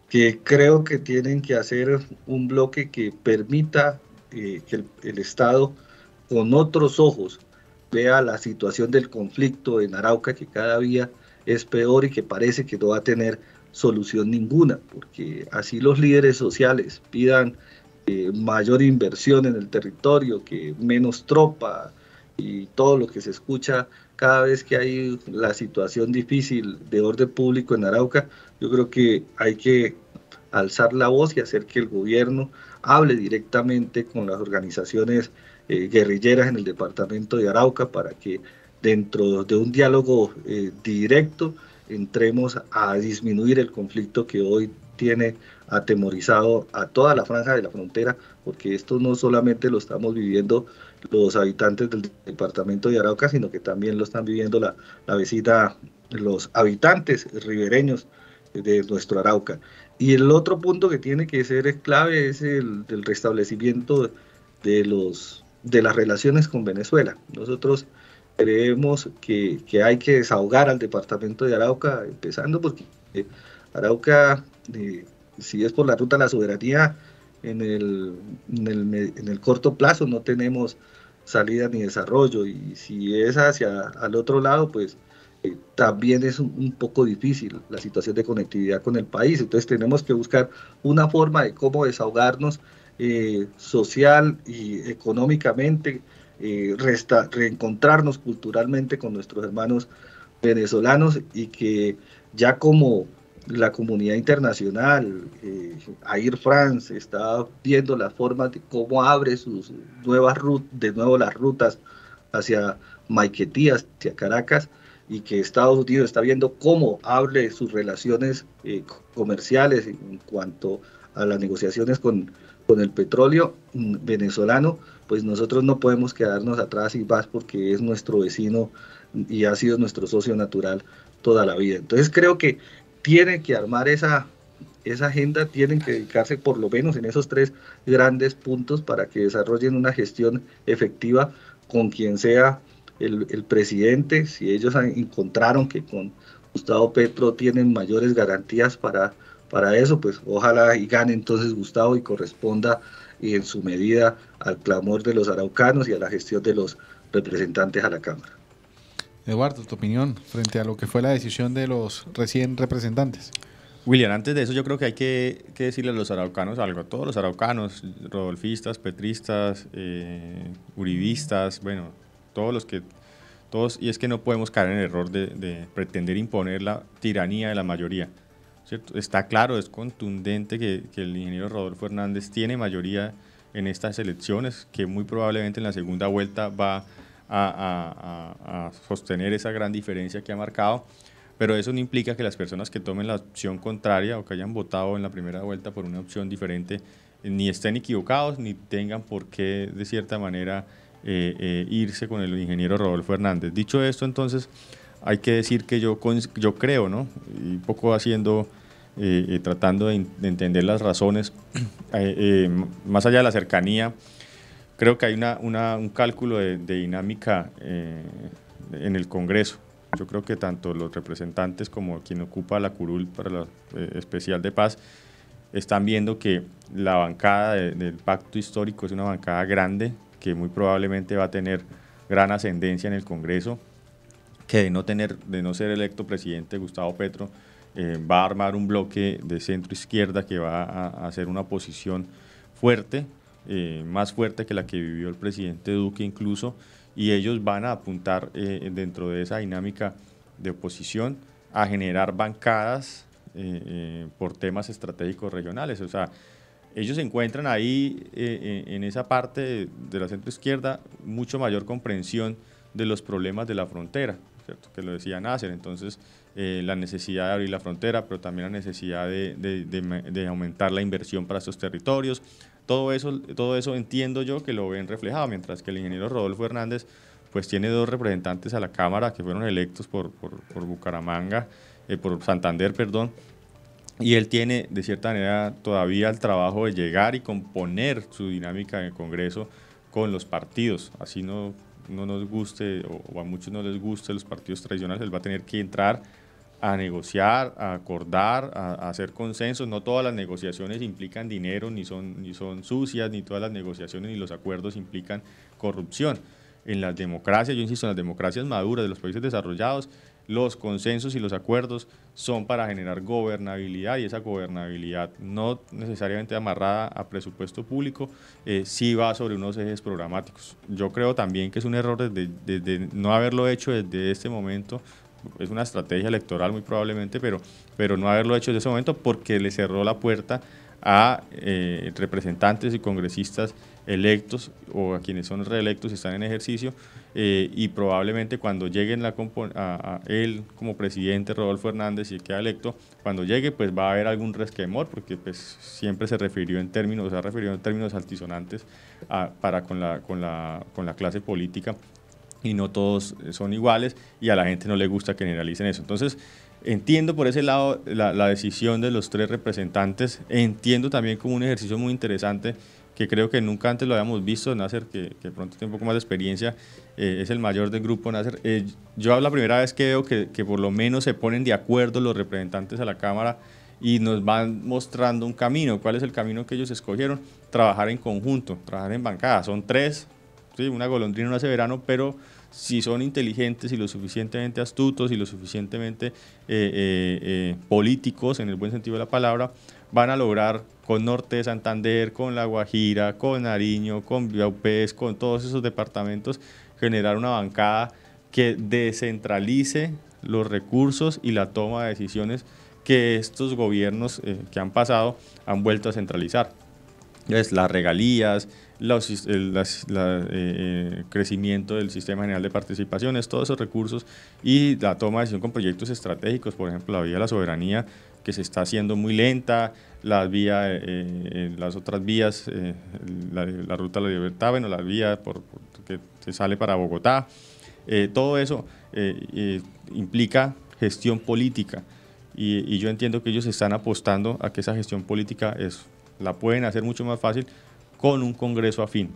que creo que tienen que hacer un bloque que permita que el Estado con otros ojos vea la situación del conflicto en Arauca, que cada día es peor y que parece que no va a tener solución ninguna, porque así los líderes sociales pidan mayor inversión en el territorio, que menos tropa y todo lo que se escucha cada vez que hay la situación difícil de orden público en Arauca. Yo creo que hay que alzar la voz y hacer que el gobierno hable directamente con las organizaciones guerrilleras en el departamento de Arauca para que dentro de un diálogo directo entremos a disminuir el conflicto que hoy tiene atemorizado a toda la franja de la frontera, porque esto no solamente lo estamos viviendo los habitantes del departamento de Arauca, sino que también lo están viviendo la vecina, los habitantes ribereños de nuestro Arauca. Y el otro punto que tiene que ser clave es el del restablecimiento de las relaciones con Venezuela. Nosotros creemos que hay que desahogar al departamento de Arauca, empezando porque Arauca, si es por la ruta de la soberanía, en el corto plazo no tenemos salida ni desarrollo, y si es hacia al otro lado, pues también es un poco difícil la situación de conectividad con el país. Entonces tenemos que buscar una forma de cómo desahogarnos social y económicamente, reencontrarnos culturalmente con nuestros hermanos venezolanos, y que ya como la comunidad internacional, Air France está viendo las formas de cómo abre sus nuevas rutas, de nuevo las rutas hacia Maiquetía, hacia Caracas, y que Estados Unidos está viendo cómo abre sus relaciones comerciales en cuanto a las negociaciones con el petróleo venezolano, pues nosotros no podemos quedarnos atrás y más, porque es nuestro vecino y ha sido nuestro socio natural toda la vida. Entonces creo que tienen que armar esa agenda, tienen que dedicarse por lo menos en esos 3 grandes puntos para que desarrollen una gestión efectiva con quien sea el presidente. Si ellos encontraron que con Gustavo Petro tienen mayores garantías para eso, pues ojalá y gane entonces Gustavo y corresponda y en su medida al clamor de los araucanos y a la gestión de los representantes a la Cámara. Eduardo, tu opinión frente a lo que fue la decisión de los recién representantes. William, antes de eso yo creo que hay que decirle a los araucanos algo, a todos los araucanos, rodolfistas, petristas, uribistas, bueno, todos, y es que no podemos caer en el error de pretender imponer la tiranía de la mayoría, ¿cierto? Está claro, es contundente que el ingeniero Rodolfo Hernández tiene mayoría en estas elecciones, que muy probablemente en la segunda vuelta va a sostener esa gran diferencia que ha marcado, pero eso no implica que las personas que tomen la opción contraria o que hayan votado en la primera vuelta por una opción diferente ni estén equivocados ni tengan por qué, de cierta manera, irse con el ingeniero Rodolfo Hernández. Dicho esto, entonces, hay que decir que yo creo, ¿no? Y un poco haciendo, tratando de entender las razones, más allá de la cercanía, creo que hay un cálculo de dinámica en el Congreso. Yo creo que tanto los representantes como quien ocupa la curul para la especial de paz están viendo que la bancada del pacto histórico es una bancada grande, que muy probablemente va a tener gran ascendencia en el Congreso, que de no ser electo presidente Gustavo Petro, va a armar un bloque de centro izquierda que va a hacer una oposición fuerte, más fuerte que la que vivió el presidente Duque incluso, y ellos van a apuntar dentro de esa dinámica de oposición a generar bancadas por temas estratégicos regionales. O sea, ellos encuentran ahí en esa parte de la centroizquierda mucho mayor comprensión de los problemas de la frontera, ¿cierto? Que lo decía Nasser. Entonces, la necesidad de abrir la frontera, pero también la necesidad de aumentar la inversión para estos territorios. Todo eso entiendo yo que lo ven reflejado, mientras que el ingeniero Rodolfo Hernández pues tiene 2 representantes a la Cámara que fueron electos por Bucaramanga, por Santander, perdón, y él tiene de cierta manera todavía el trabajo de llegar y componer su dinámica en el Congreso con los partidos. Así no nos guste o a muchos no les guste los partidos tradicionales, él va a tener que entrar a negociar, a acordar, a hacer consensos. No todas las negociaciones implican dinero, ni son sucias, ni todas las negociaciones ni los acuerdos implican corrupción. En las democracias, yo insisto, en las democracias maduras de los países desarrollados, los consensos y los acuerdos son para generar gobernabilidad, y esa gobernabilidad, no necesariamente amarrada a presupuesto público, sí va sobre unos ejes programáticos. Yo creo también que es un error desde no haberlo hecho desde este momento. Es una estrategia electoral muy probablemente, pero no haberlo hecho desde ese momento, porque le cerró la puerta a representantes y congresistas electos o a quienes son reelectos y están en ejercicio, y probablemente cuando lleguen a él como presidente, Rodolfo Hernández, y queda electo, cuando llegue pues va a haber algún resquemor, porque pues siempre se ha referido en términos altisonantes para con la clase política, y no todos son iguales, y a la gente no le gusta que generalicen eso. Entonces, Entiendo por ese lado la decisión de los 3 representantes, entiendo también como un ejercicio muy interesante que creo que nunca antes lo habíamos visto. Nasser, que pronto tiene un poco más de experiencia, es el mayor del grupo. Nasser, yo la primera vez que veo que por lo menos se ponen de acuerdo los representantes a la Cámara y nos van mostrando un camino. ¿Cuál es el camino que ellos escogieron? Trabajar en conjunto, trabajar en bancada. Son 3, ¿sí? Una golondrina no hace verano, pero si son inteligentes y lo suficientemente astutos y lo suficientemente políticos, en el buen sentido de la palabra, van a lograr con Norte de Santander, con La Guajira, con Nariño, con Biaupés, con todos esos departamentos, generar una bancada que descentralice los recursos y la toma de decisiones que estos gobiernos que han pasado han vuelto a centralizar. Entonces, las regalías, crecimiento del Sistema General de Participaciones, todos esos recursos y la toma de decisión con proyectos estratégicos, por ejemplo, la vía de la soberanía, que se está haciendo muy lenta, las otras vías, la ruta de la libertad, bueno, la vía que se sale para Bogotá, todo eso implica gestión política y yo entiendo que ellos están apostando a que esa gestión política la pueden hacer mucho más fácil con un Congreso afín,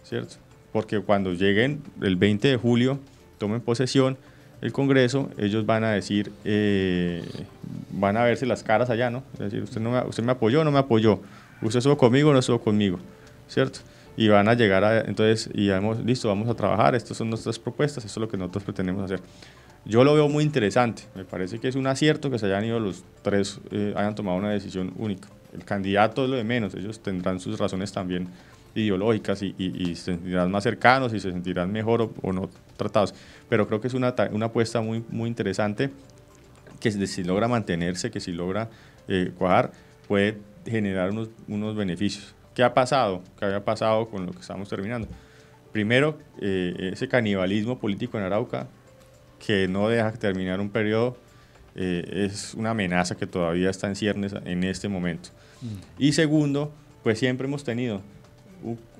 ¿cierto? Porque cuando lleguen el 20 de julio, tomen posesión el Congreso, ellos van a decir, van a verse las caras allá, ¿no? Es decir, usted me apoyó o no me apoyó, usted estuvo conmigo o no estuvo conmigo, ¿cierto? Y van a llegar entonces, y listo, vamos a trabajar, estas son nuestras propuestas, esto es lo que nosotros pretendemos hacer. Yo lo veo muy interesante, me parece que es un acierto que se hayan ido los 3, hayan tomado una decisión única. El candidato es lo de menos, ellos tendrán sus razones también ideológicas y se sentirán más cercanos y se sentirán mejor o no tratados, pero creo que es una apuesta muy, muy interesante que si logra mantenerse, que si logra cuajar, puede generar unos beneficios. ¿Qué ha pasado? ¿Qué había pasado con lo que estamos terminando? Primero, ese canibalismo político en Arauca, que no deja terminar un periodo, es una amenaza que todavía está en ciernes en este momento. Y segundo, pues siempre hemos tenido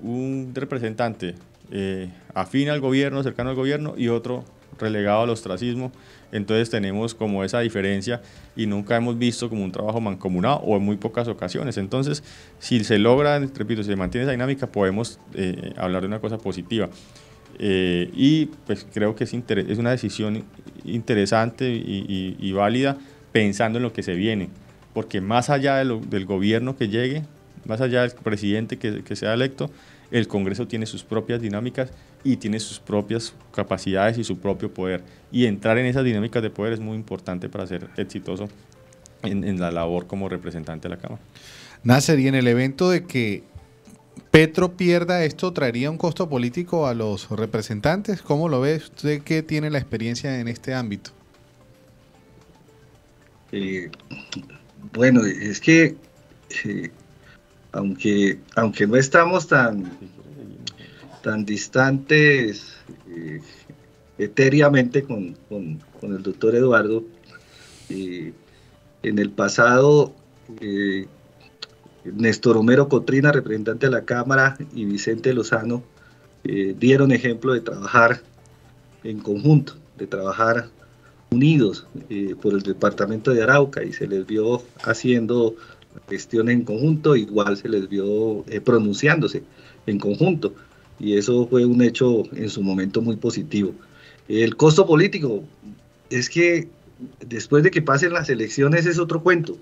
un representante afín al gobierno, cercano al gobierno, y otro relegado al ostracismo. Entonces tenemos como esa diferencia y nunca hemos visto como un trabajo mancomunado o en muy pocas ocasiones. Entonces, si se logra, repito, si se mantiene esa dinámica, podemos hablar de una cosa positiva. Y pues creo que es una decisión interesante y válida pensando en lo que se viene, porque más allá del gobierno que llegue, más allá del presidente que sea electo, el Congreso tiene sus propias dinámicas y tiene sus propias capacidades y su propio poder, y entrar en esas dinámicas de poder es muy importante para ser exitoso en la labor como representante de la Cámara. Nasser, y en el evento de que Petro pierda, ¿esto traería un costo político a los representantes? ¿Cómo lo ve usted, que tiene la experiencia en este ámbito? Bueno, es que aunque no estamos tan distantes etéreamente con el doctor Eduardo, en el pasado Néstor Homero Cotrina, representante de la Cámara, y Vicente Lozano dieron ejemplo de trabajar en conjunto, de trabajar unidos por el departamento de Arauca, y se les vio haciendo gestión en conjunto, igual se les vio pronunciándose en conjunto, y eso fue un hecho en su momento muy positivo. El costo político es que después de que pasen las elecciones es otro cuento.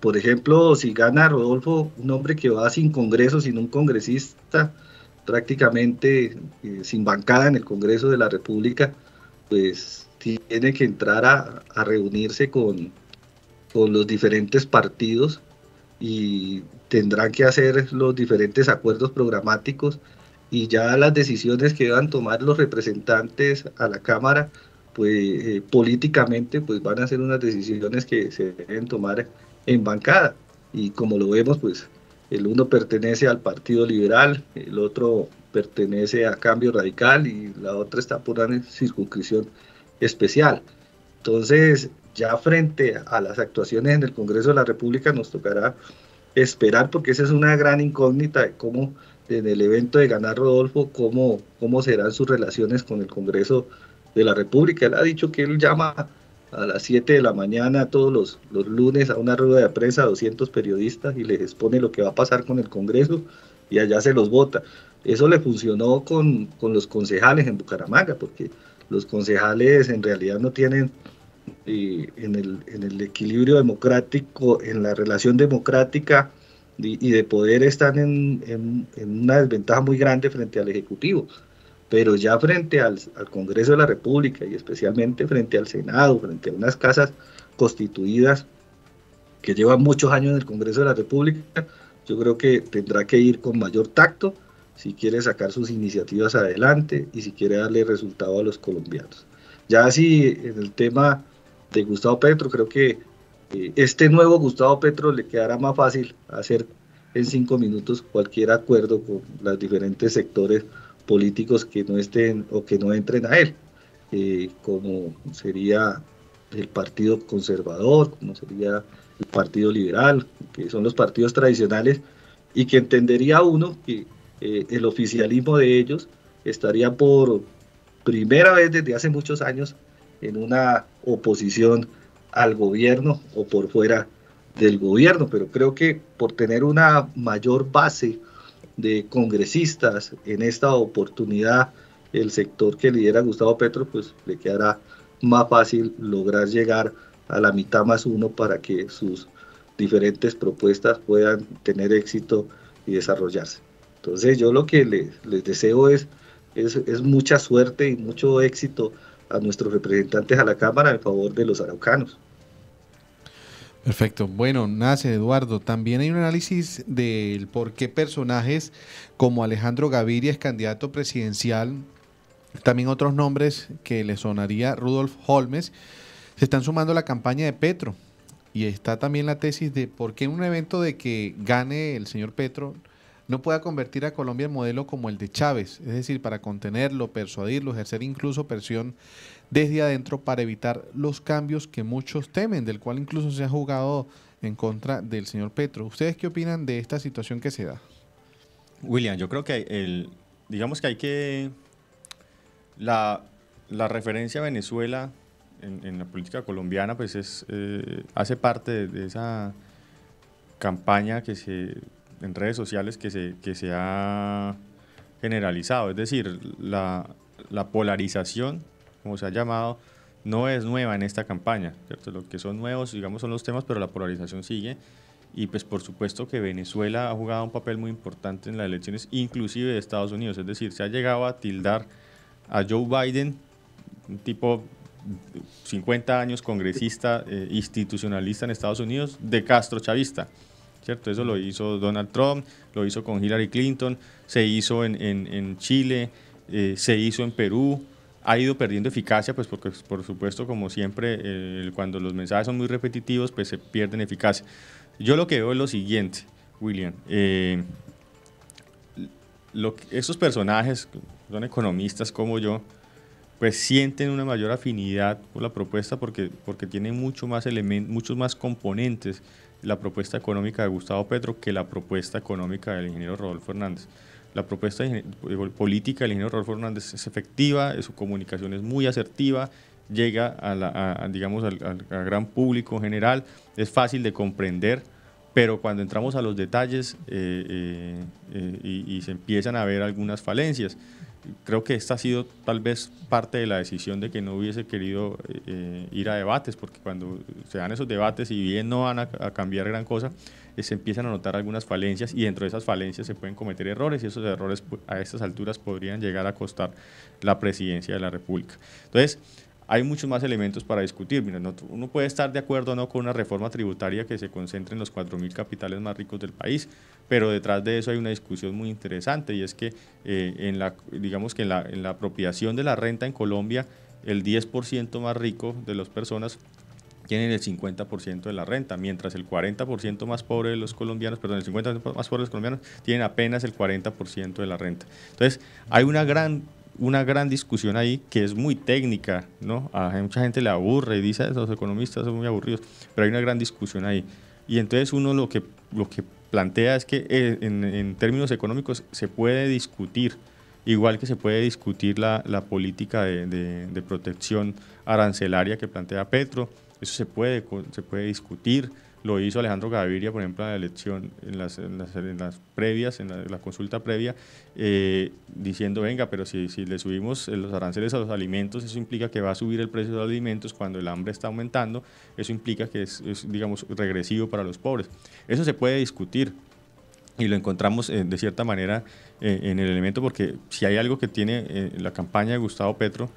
Por ejemplo, si gana Rodolfo, un hombre que va sin Congreso, sin un congresista, prácticamente sin bancada en el Congreso de la República, pues tiene que entrar a reunirse con los diferentes partidos y tendrán que hacer los diferentes acuerdos programáticos, y ya las decisiones que van a tomar los representantes a la Cámara, pues políticamente pues van a ser unas decisiones que se deben tomar en bancada, y como lo vemos, pues el uno pertenece al Partido Liberal, el otro pertenece a Cambio Radical y la otra está por una circunscripción especial. Entonces, ya frente a las actuaciones en el Congreso de la República nos tocará esperar, porque esa es una gran incógnita de cómo en el evento de ganar Rodolfo, cómo serán sus relaciones con el Congreso de la República. Él ha dicho que él llama a las 7 de la mañana todos los lunes a una rueda de prensa a 200 periodistas y les expone lo que va a pasar con el Congreso y allá se los vota. Eso le funcionó con los concejales en Bucaramanga, porque los concejales en realidad no tienen en el equilibrio democrático, en la relación democrática y de poder están en una desventaja muy grande frente al Ejecutivo. Pero ya frente al Congreso de la República y especialmente frente al Senado, frente a unas casas constituidas que llevan muchos años en el Congreso de la República, yo creo que tendrá que ir con mayor tacto si quiere sacar sus iniciativas adelante y si quiere darle resultado a los colombianos. Ya así en el tema de Gustavo Petro, creo que este nuevo Gustavo Petro le quedará más fácil hacer en 5 minutos cualquier acuerdo con los diferentes sectores políticos que no estén o que no entren a él, como sería el Partido Conservador, como sería el Partido Liberal, que son los partidos tradicionales, y que entendería uno que el oficialismo de ellos estaría por primera vez desde hace muchos años en una oposición al gobierno o por fuera del gobierno, pero creo que por tener una mayor base de congresistas en esta oportunidad, el sector que lidera Gustavo Petro, pues le quedará más fácil lograr llegar a la mitad más uno para que sus diferentes propuestas puedan tener éxito y desarrollarse. Entonces yo lo que les deseo es mucha suerte y mucho éxito a nuestros representantes a la Cámara en favor de los araucanos. Perfecto. Bueno, nace Eduardo. También hay un análisis del por qué personajes como Alejandro Gaviria es candidato presidencial, también otros nombres que le sonaría Rudolf Holmes, se están sumando a la campaña de Petro. Y está también la tesis de por qué en un evento de que gane el señor Petro no pueda convertir a Colombia en modelo como el de Chávez, es decir, para contenerlo, persuadirlo, ejercer incluso presión desde adentro para evitar los cambios que muchos temen, del cual incluso se ha jugado en contra del señor Petro. ¿Ustedes qué opinan de esta situación que se da? William, yo creo que digamos que hay que la referencia a Venezuela en la política colombiana pues hace parte de esa campaña en redes sociales que se ha generalizado. Es decir, la polarización, como se ha llamado, no es nueva en esta campaña, ¿cierto? Lo que son nuevos, digamos, son los temas, pero la polarización sigue. Y pues por supuesto que Venezuela ha jugado un papel muy importante en las elecciones, inclusive de Estados Unidos. Es decir, se ha llegado a tildar a Joe Biden, un tipo 50 años congresista, institucionalista en Estados Unidos, de Castro chavista, ¿cierto? Eso lo hizo Donald Trump, lo hizo con Hillary Clinton, se hizo en Chile, se hizo en Perú, ha ido perdiendo eficacia, pues porque por supuesto, como siempre, cuando los mensajes son muy repetitivos, pues se pierden eficacia. Yo lo que veo es lo siguiente, William, esos personajes son economistas como yo, pues sienten una mayor afinidad por la propuesta porque tiene muchos más componentes la propuesta económica de Gustavo Petro que la propuesta económica del ingeniero Rodolfo Hernández. La propuesta política del ingeniero Rodolfo Hernández es efectiva, su comunicación es muy asertiva, llega digamos, al gran público en general, es fácil de comprender, pero cuando entramos a los detalles y se empiezan a ver algunas falencias. Creo que esta ha sido tal vez parte de la decisión de que no hubiese querido ir a debates, porque cuando se dan esos debates, y bien no van a cambiar gran cosa, se empiezan a notar algunas falencias y dentro de esas falencias se pueden cometer errores y esos errores a estas alturas podrían llegar a costar la presidencia de la República. Entonces, hay muchos más elementos para discutir. Mira, uno puede estar de acuerdo o no con una reforma tributaria que se concentre en los 4.000 capitales más ricos del país, pero detrás de eso hay una discusión muy interesante y es que digamos que en la apropiación de la renta en Colombia, el 10% más rico de las personas tienen el 50% de la renta, mientras el 40% más pobre de los colombianos, el 50% más pobre de los colombianos tienen apenas el 40% de la renta. Entonces, hay una gran discusión ahí que es muy técnica, ¿no? A mucha gente le aburre y dice, los economistas son muy aburridos, pero hay una gran discusión ahí. Y entonces uno lo que plantea es que en términos económicos se puede discutir igual que se puede discutir la política de protección arancelaria que plantea Petro, eso se puede discutir. Lo hizo Alejandro Gaviria, por ejemplo, en la elección, en las previas, en la consulta previa, diciendo, venga, pero si le subimos los aranceles a los alimentos, eso implica que va a subir el precio de los alimentos cuando el hambre está aumentando, eso implica que es digamos, regresivo para los pobres. Eso se puede discutir y lo encontramos de cierta manera en el elemento, porque si hay algo que tiene la campaña de Gustavo Petro,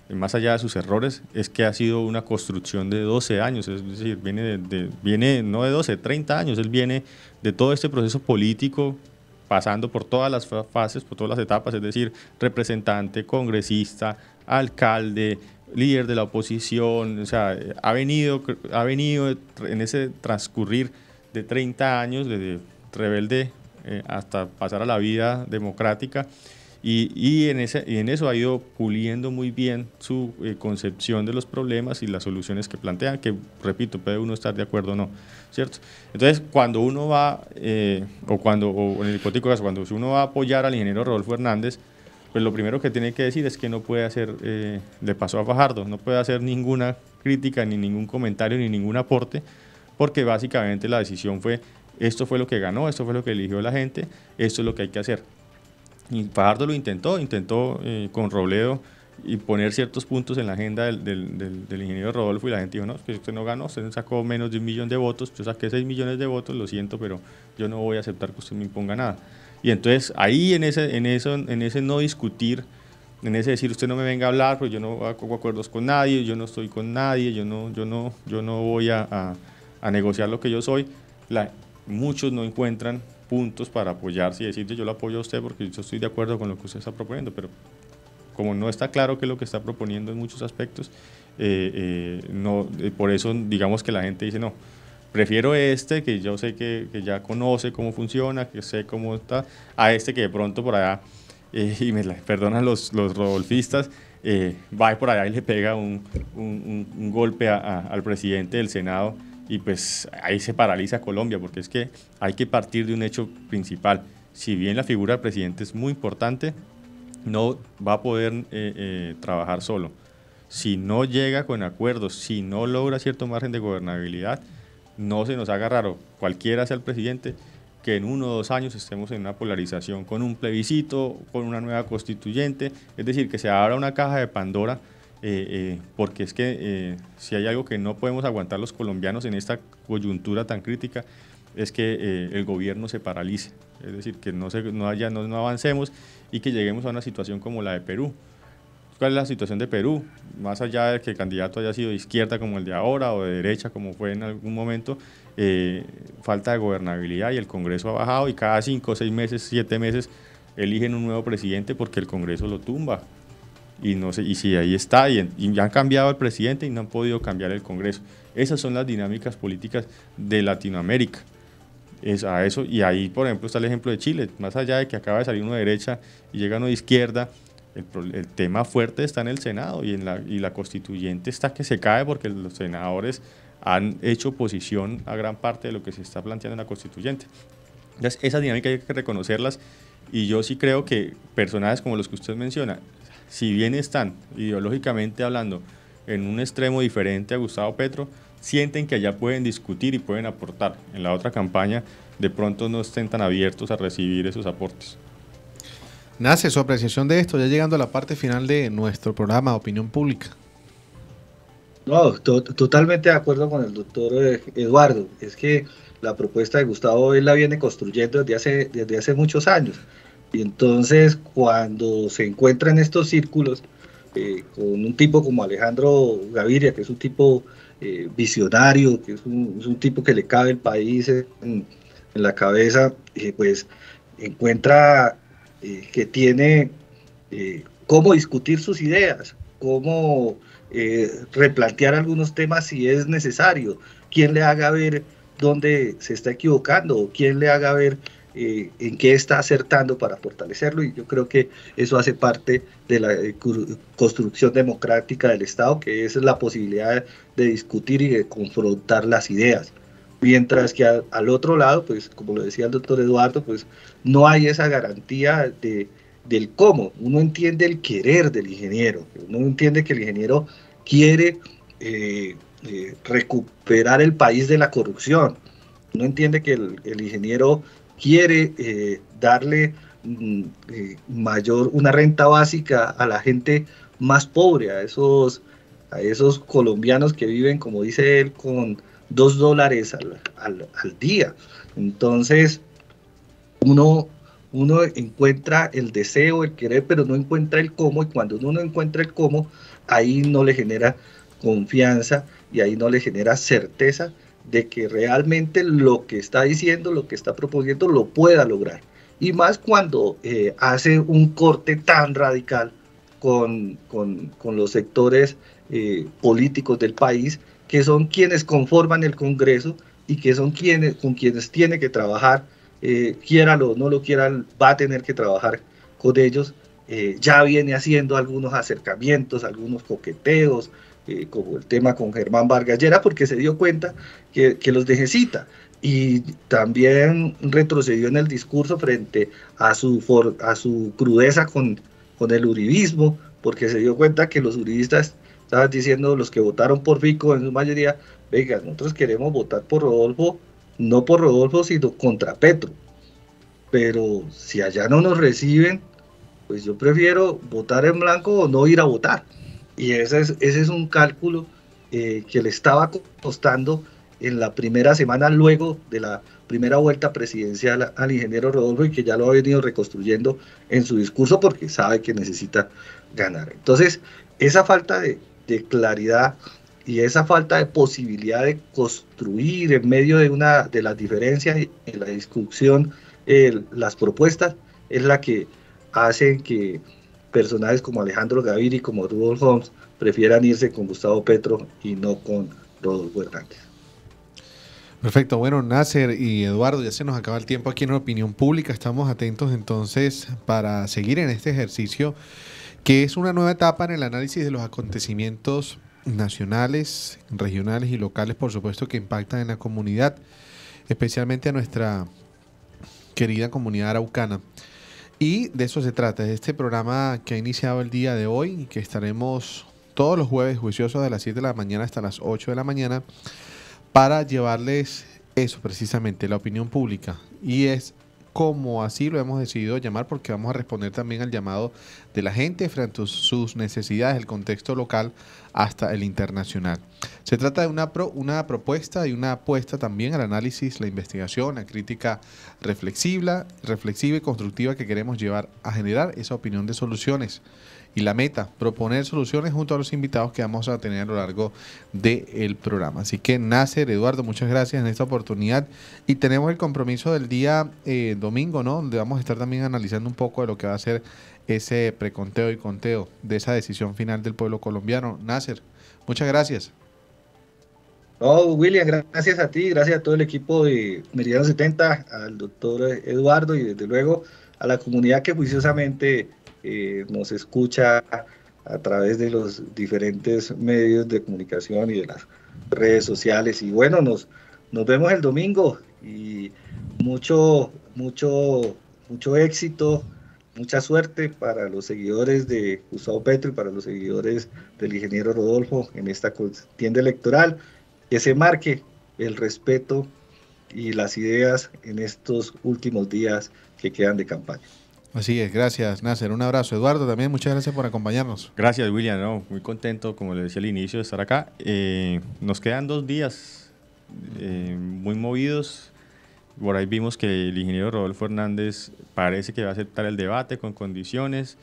más allá de sus errores, es que ha sido una construcción de 12 años, es decir, viene no de 12, 30 años, él viene de todo este proceso político, pasando por todas las fases, por todas las etapas, es decir, representante, congresista, alcalde, líder de la oposición, o sea, ha venido en ese transcurrir de 30 años, desde rebelde hasta pasar a la vida democrática, y en eso ha ido puliendo muy bien su concepción de los problemas y las soluciones que plantean, que, repito, puede uno estar de acuerdo o no, ¿cierto? Entonces, cuando uno va, o en el hipotético caso, cuando uno va a apoyar al ingeniero Rodolfo Hernández, pues lo primero que tiene que decir es que no puede hacer, le pasó a Fajardo, no puede hacer ninguna crítica, ni ningún comentario, ni ningún aporte, porque básicamente la decisión fue, esto fue lo que ganó, esto fue lo que eligió la gente, esto es lo que hay que hacer. Y Fajardo lo intentó con Robledo y poner ciertos puntos en la agenda del ingeniero Rodolfo, y la gente dijo, no, es que usted no ganó, usted sacó menos de 1 millón de votos, yo saqué 6 millones de votos, lo siento, pero yo no voy a aceptar que usted me imponga nada. Y entonces ahí en ese no discutir, en ese decir, usted no me venga a hablar, porque yo no hago acuerdos con nadie, yo no estoy con nadie, yo no voy a negociar lo que yo soy, muchos no encuentran puntos para apoyarse y decir, yo lo apoyo a usted porque yo estoy de acuerdo con lo que usted está proponiendo, pero como no está claro qué es lo que está proponiendo en muchos aspectos, por eso digamos que la gente dice, no, prefiero que yo sé que ya conoce cómo funciona, que sé cómo está, a que de pronto por allá, y me perdonan los rodolfistas, va por allá y le pega un golpe al presidente del Senado, y pues ahí se paraliza Colombia, porque es que hay que partir de un hecho principal. Si bien la figura del presidente es muy importante, no va a poder trabajar solo. Si no llega con acuerdos, si no logra cierto margen de gobernabilidad, no se nos haga raro, cualquiera sea el presidente, que en 1 o 2 años estemos en una polarización con un plebiscito, con una nueva constituyente, es decir, que se abra una caja de Pandora, porque es que si hay algo que no podemos aguantar los colombianos en esta coyuntura tan crítica, es que el gobierno se paralice, es decir, que no avancemos y que lleguemos a una situación como la de Perú. ¿Cuál es la situación de Perú? Más allá de que el candidato haya sido de izquierda como el de ahora o de derecha como fue en algún momento, falta de gobernabilidad, y el Congreso ha bajado, y cada 5, 6 meses, 7 meses eligen un nuevo presidente porque el Congreso lo tumba. Y si ahí está, y ya han cambiado el presidente y no han podido cambiar el Congreso. Esas son las dinámicas políticas de Latinoamérica. Y ahí, por ejemplo, está el ejemplo de Chile. Más allá de que acaba de salir uno de derecha y llega uno de izquierda, el tema fuerte está en el Senado, y la constituyente está que se cae porque los senadores han hecho oposición a gran parte de lo que se está planteando en la constituyente. Entonces, esas dinámicas hay que reconocerlas, y yo sí creo que personajes como los que usted menciona, si bien están ideológicamente hablando en un extremo diferente a Gustavo Petro, sienten que allá pueden discutir y pueden aportar. En la otra campaña de pronto no estén tan abiertos a recibir esos aportes. Nace su apreciación de esto, ya llegando a la parte final de nuestro programa Opinión Pública. No, totalmente de acuerdo con el doctor Eduardo. Es que la propuesta de Gustavo él la viene construyendo desde hace muchos años. Y entonces cuando se encuentra en estos círculos con un tipo como Alejandro Gaviria, que es un tipo visionario, que es un tipo que le cabe el país en la cabeza, pues encuentra que tiene cómo discutir sus ideas, cómo replantear algunos temas si es necesario, quién le haga ver dónde se está equivocando, o quién le haga ver en qué está acertando para fortalecerlo, y yo creo que eso hace parte de la construcción democrática del Estado, que es la posibilidad de discutir y de confrontar las ideas. Mientras que al otro lado, pues como lo decía el doctor Eduardo, pues no hay esa garantía de del cómo, uno entiende el querer del ingeniero, uno entiende que el ingeniero quiere recuperar el país de la corrupción, uno entiende que el ingeniero quiere darle una renta básica a la gente más pobre, a esos colombianos que viven, como dice él, con $2 al día. Entonces, uno encuentra el deseo, el querer, pero no encuentra el cómo, y cuando uno no encuentra el cómo, ahí no le genera confianza y ahí no le genera certeza de que realmente lo que está diciendo, lo que está proponiendo, lo pueda lograr. Y más cuando hace un corte tan radical con los sectores políticos del país, que son quienes conforman el Congreso y que son con quienes tiene que trabajar, quiéralo o no lo quieran, va a tener que trabajar con ellos. Ya viene haciendo algunos acercamientos, algunos coqueteos, como el tema con Germán Vargas Lleras, porque se dio cuenta que los necesita. Y también retrocedió en el discurso frente a su crudeza con el uribismo, porque se dio cuenta que los uribistas estaban diciendo, los que votaron por Fico en su mayoría, venga, nosotros queremos votar por Rodolfo, no por Rodolfo, sino contra Petro. Pero si allá no nos reciben, pues yo prefiero votar en blanco o no ir a votar. Y ese es un cálculo que le estaba costando en la primera semana luego de la primera vuelta presidencial al ingeniero Rodolfo, y que ya lo ha venido reconstruyendo en su discurso porque sabe que necesita ganar. Entonces, esa falta de claridad y esa falta de posibilidad de construir en medio de las diferencias y en la discusión las propuestas es la que hace que personajes como Alejandro Gaviria y como Rudolf Homs prefieran irse con Gustavo Petro y no con Rodolfo Hernández. Perfecto, bueno, Nasser y Eduardo, ya se nos acaba el tiempo aquí en Opinión Pública. Estamos atentos entonces para seguir en este ejercicio, que es una nueva etapa en el análisis de los acontecimientos nacionales, regionales y locales, por supuesto, que impactan en la comunidad, especialmente a nuestra querida comunidad araucana. Y de eso se trata, de este programa que ha iniciado el día de hoy y que estaremos todos los jueves juiciosos de las 7 de la mañana hasta las 8 de la mañana para llevarles eso precisamente, la opinión pública. Y es como así lo hemos decidido llamar, porque vamos a responder también al llamado de la gente frente a sus necesidades, el contexto local hasta el internacional. Se trata de una propuesta y una apuesta también al análisis, la investigación, la crítica reflexiva y constructiva que queremos llevar a generar esa opinión de soluciones. Y la meta, proponer soluciones junto a los invitados que vamos a tener a lo largo del programa. Así que, Nasser, Eduardo, muchas gracias en esta oportunidad. Y tenemos el compromiso del día domingo, ¿no? Donde vamos a estar también analizando un poco de lo que va a ser ese preconteo y conteo de esa decisión final del pueblo colombiano. Nasser, muchas gracias. No, William, gracias a ti, gracias a todo el equipo de Meridiano 70, al doctor Eduardo y desde luego a la comunidad que juiciosamente nos escucha a través de los diferentes medios de comunicación y de las redes sociales. Y bueno, nos vemos el domingo y mucho éxito, mucha suerte para los seguidores de Gustavo Petro y para los seguidores del ingeniero Rodolfo en esta contienda electoral, que se marque el respeto y las ideas en estos últimos días que quedan de campaña. Así es, gracias, Nasser. Un abrazo. Eduardo, también muchas gracias por acompañarnos. Gracias, William. No, muy contento, como le decía al inicio, de estar acá. Nos quedan 2 días muy movidos. Por ahí vimos que el ingeniero Rodolfo Hernández parece que va a aceptar el debate con condiciones.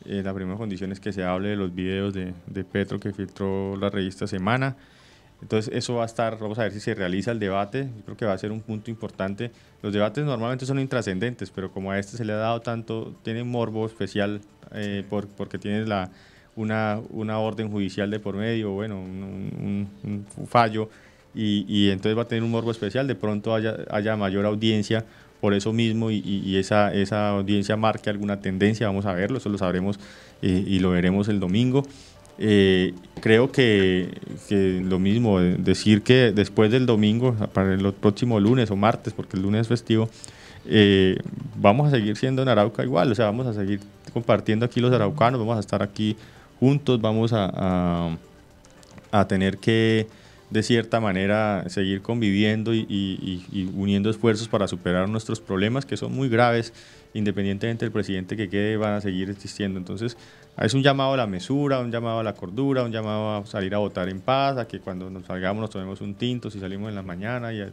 La primera condición es que se hable de los videos de Petro que filtró la revista Semana. Entonces eso va a estar, vamos a ver si se realiza el debate. Yo creo que va a ser un punto importante. Los debates normalmente son intrascendentes, pero como a este se le ha dado tanto, tiene un morbo especial porque tiene una orden judicial de por medio, bueno, un fallo, y entonces va a tener un morbo especial. De pronto haya mayor audiencia por eso mismo, y esa audiencia marque alguna tendencia. Vamos a verlo, eso lo sabremos y lo veremos el domingo. Creo que lo mismo, decir que después del domingo, para el próximo lunes o martes, porque el lunes es festivo, vamos a seguir siendo en Arauca igual, o sea, vamos a seguir compartiendo aquí los araucanos, vamos a estar aquí juntos, vamos a tener que, de cierta manera, seguir conviviendo y uniendo esfuerzos para superar nuestros problemas, que son muy graves, independientemente del presidente que quede, van a seguir existiendo. Entonces, es un llamado a la mesura, un llamado a la cordura, un llamado a salir a votar en paz, a que cuando nos salgamos nos tomemos un tinto, si salimos en la mañana y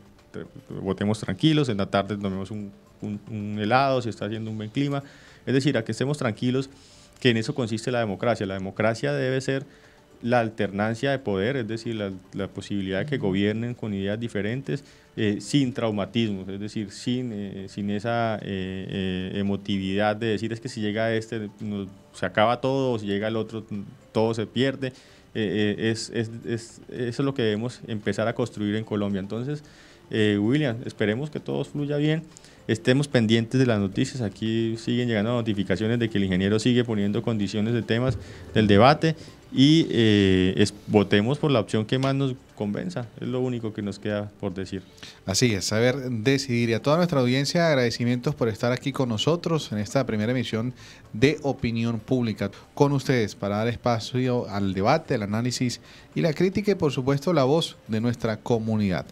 votemos tranquilos, en la tarde tomemos un helado, si está haciendo un buen clima. Es decir, a que estemos tranquilos, que en eso consiste la democracia. La democracia debe ser la alternancia de poder, es decir, la posibilidad de que gobiernen con ideas diferentes, sin traumatismos, es decir, sin esa emotividad de decir es que si llega este se acaba todo, o si llega el otro todo se pierde. Eso es lo que debemos empezar a construir en Colombia. Entonces, William, esperemos que todo fluya bien. Estemos pendientes de las noticias. Aquí siguen llegando notificaciones de que el ingeniero sigue poniendo condiciones de temas del debate y votemos por la opción que más nos convenza. Es lo único que nos queda por decir. Así es, saber decidir. Y a toda nuestra audiencia, agradecimientos por estar aquí con nosotros en esta primera emisión de Opinión Pública. Con ustedes para dar espacio al debate, al análisis y la crítica y por supuesto la voz de nuestra comunidad.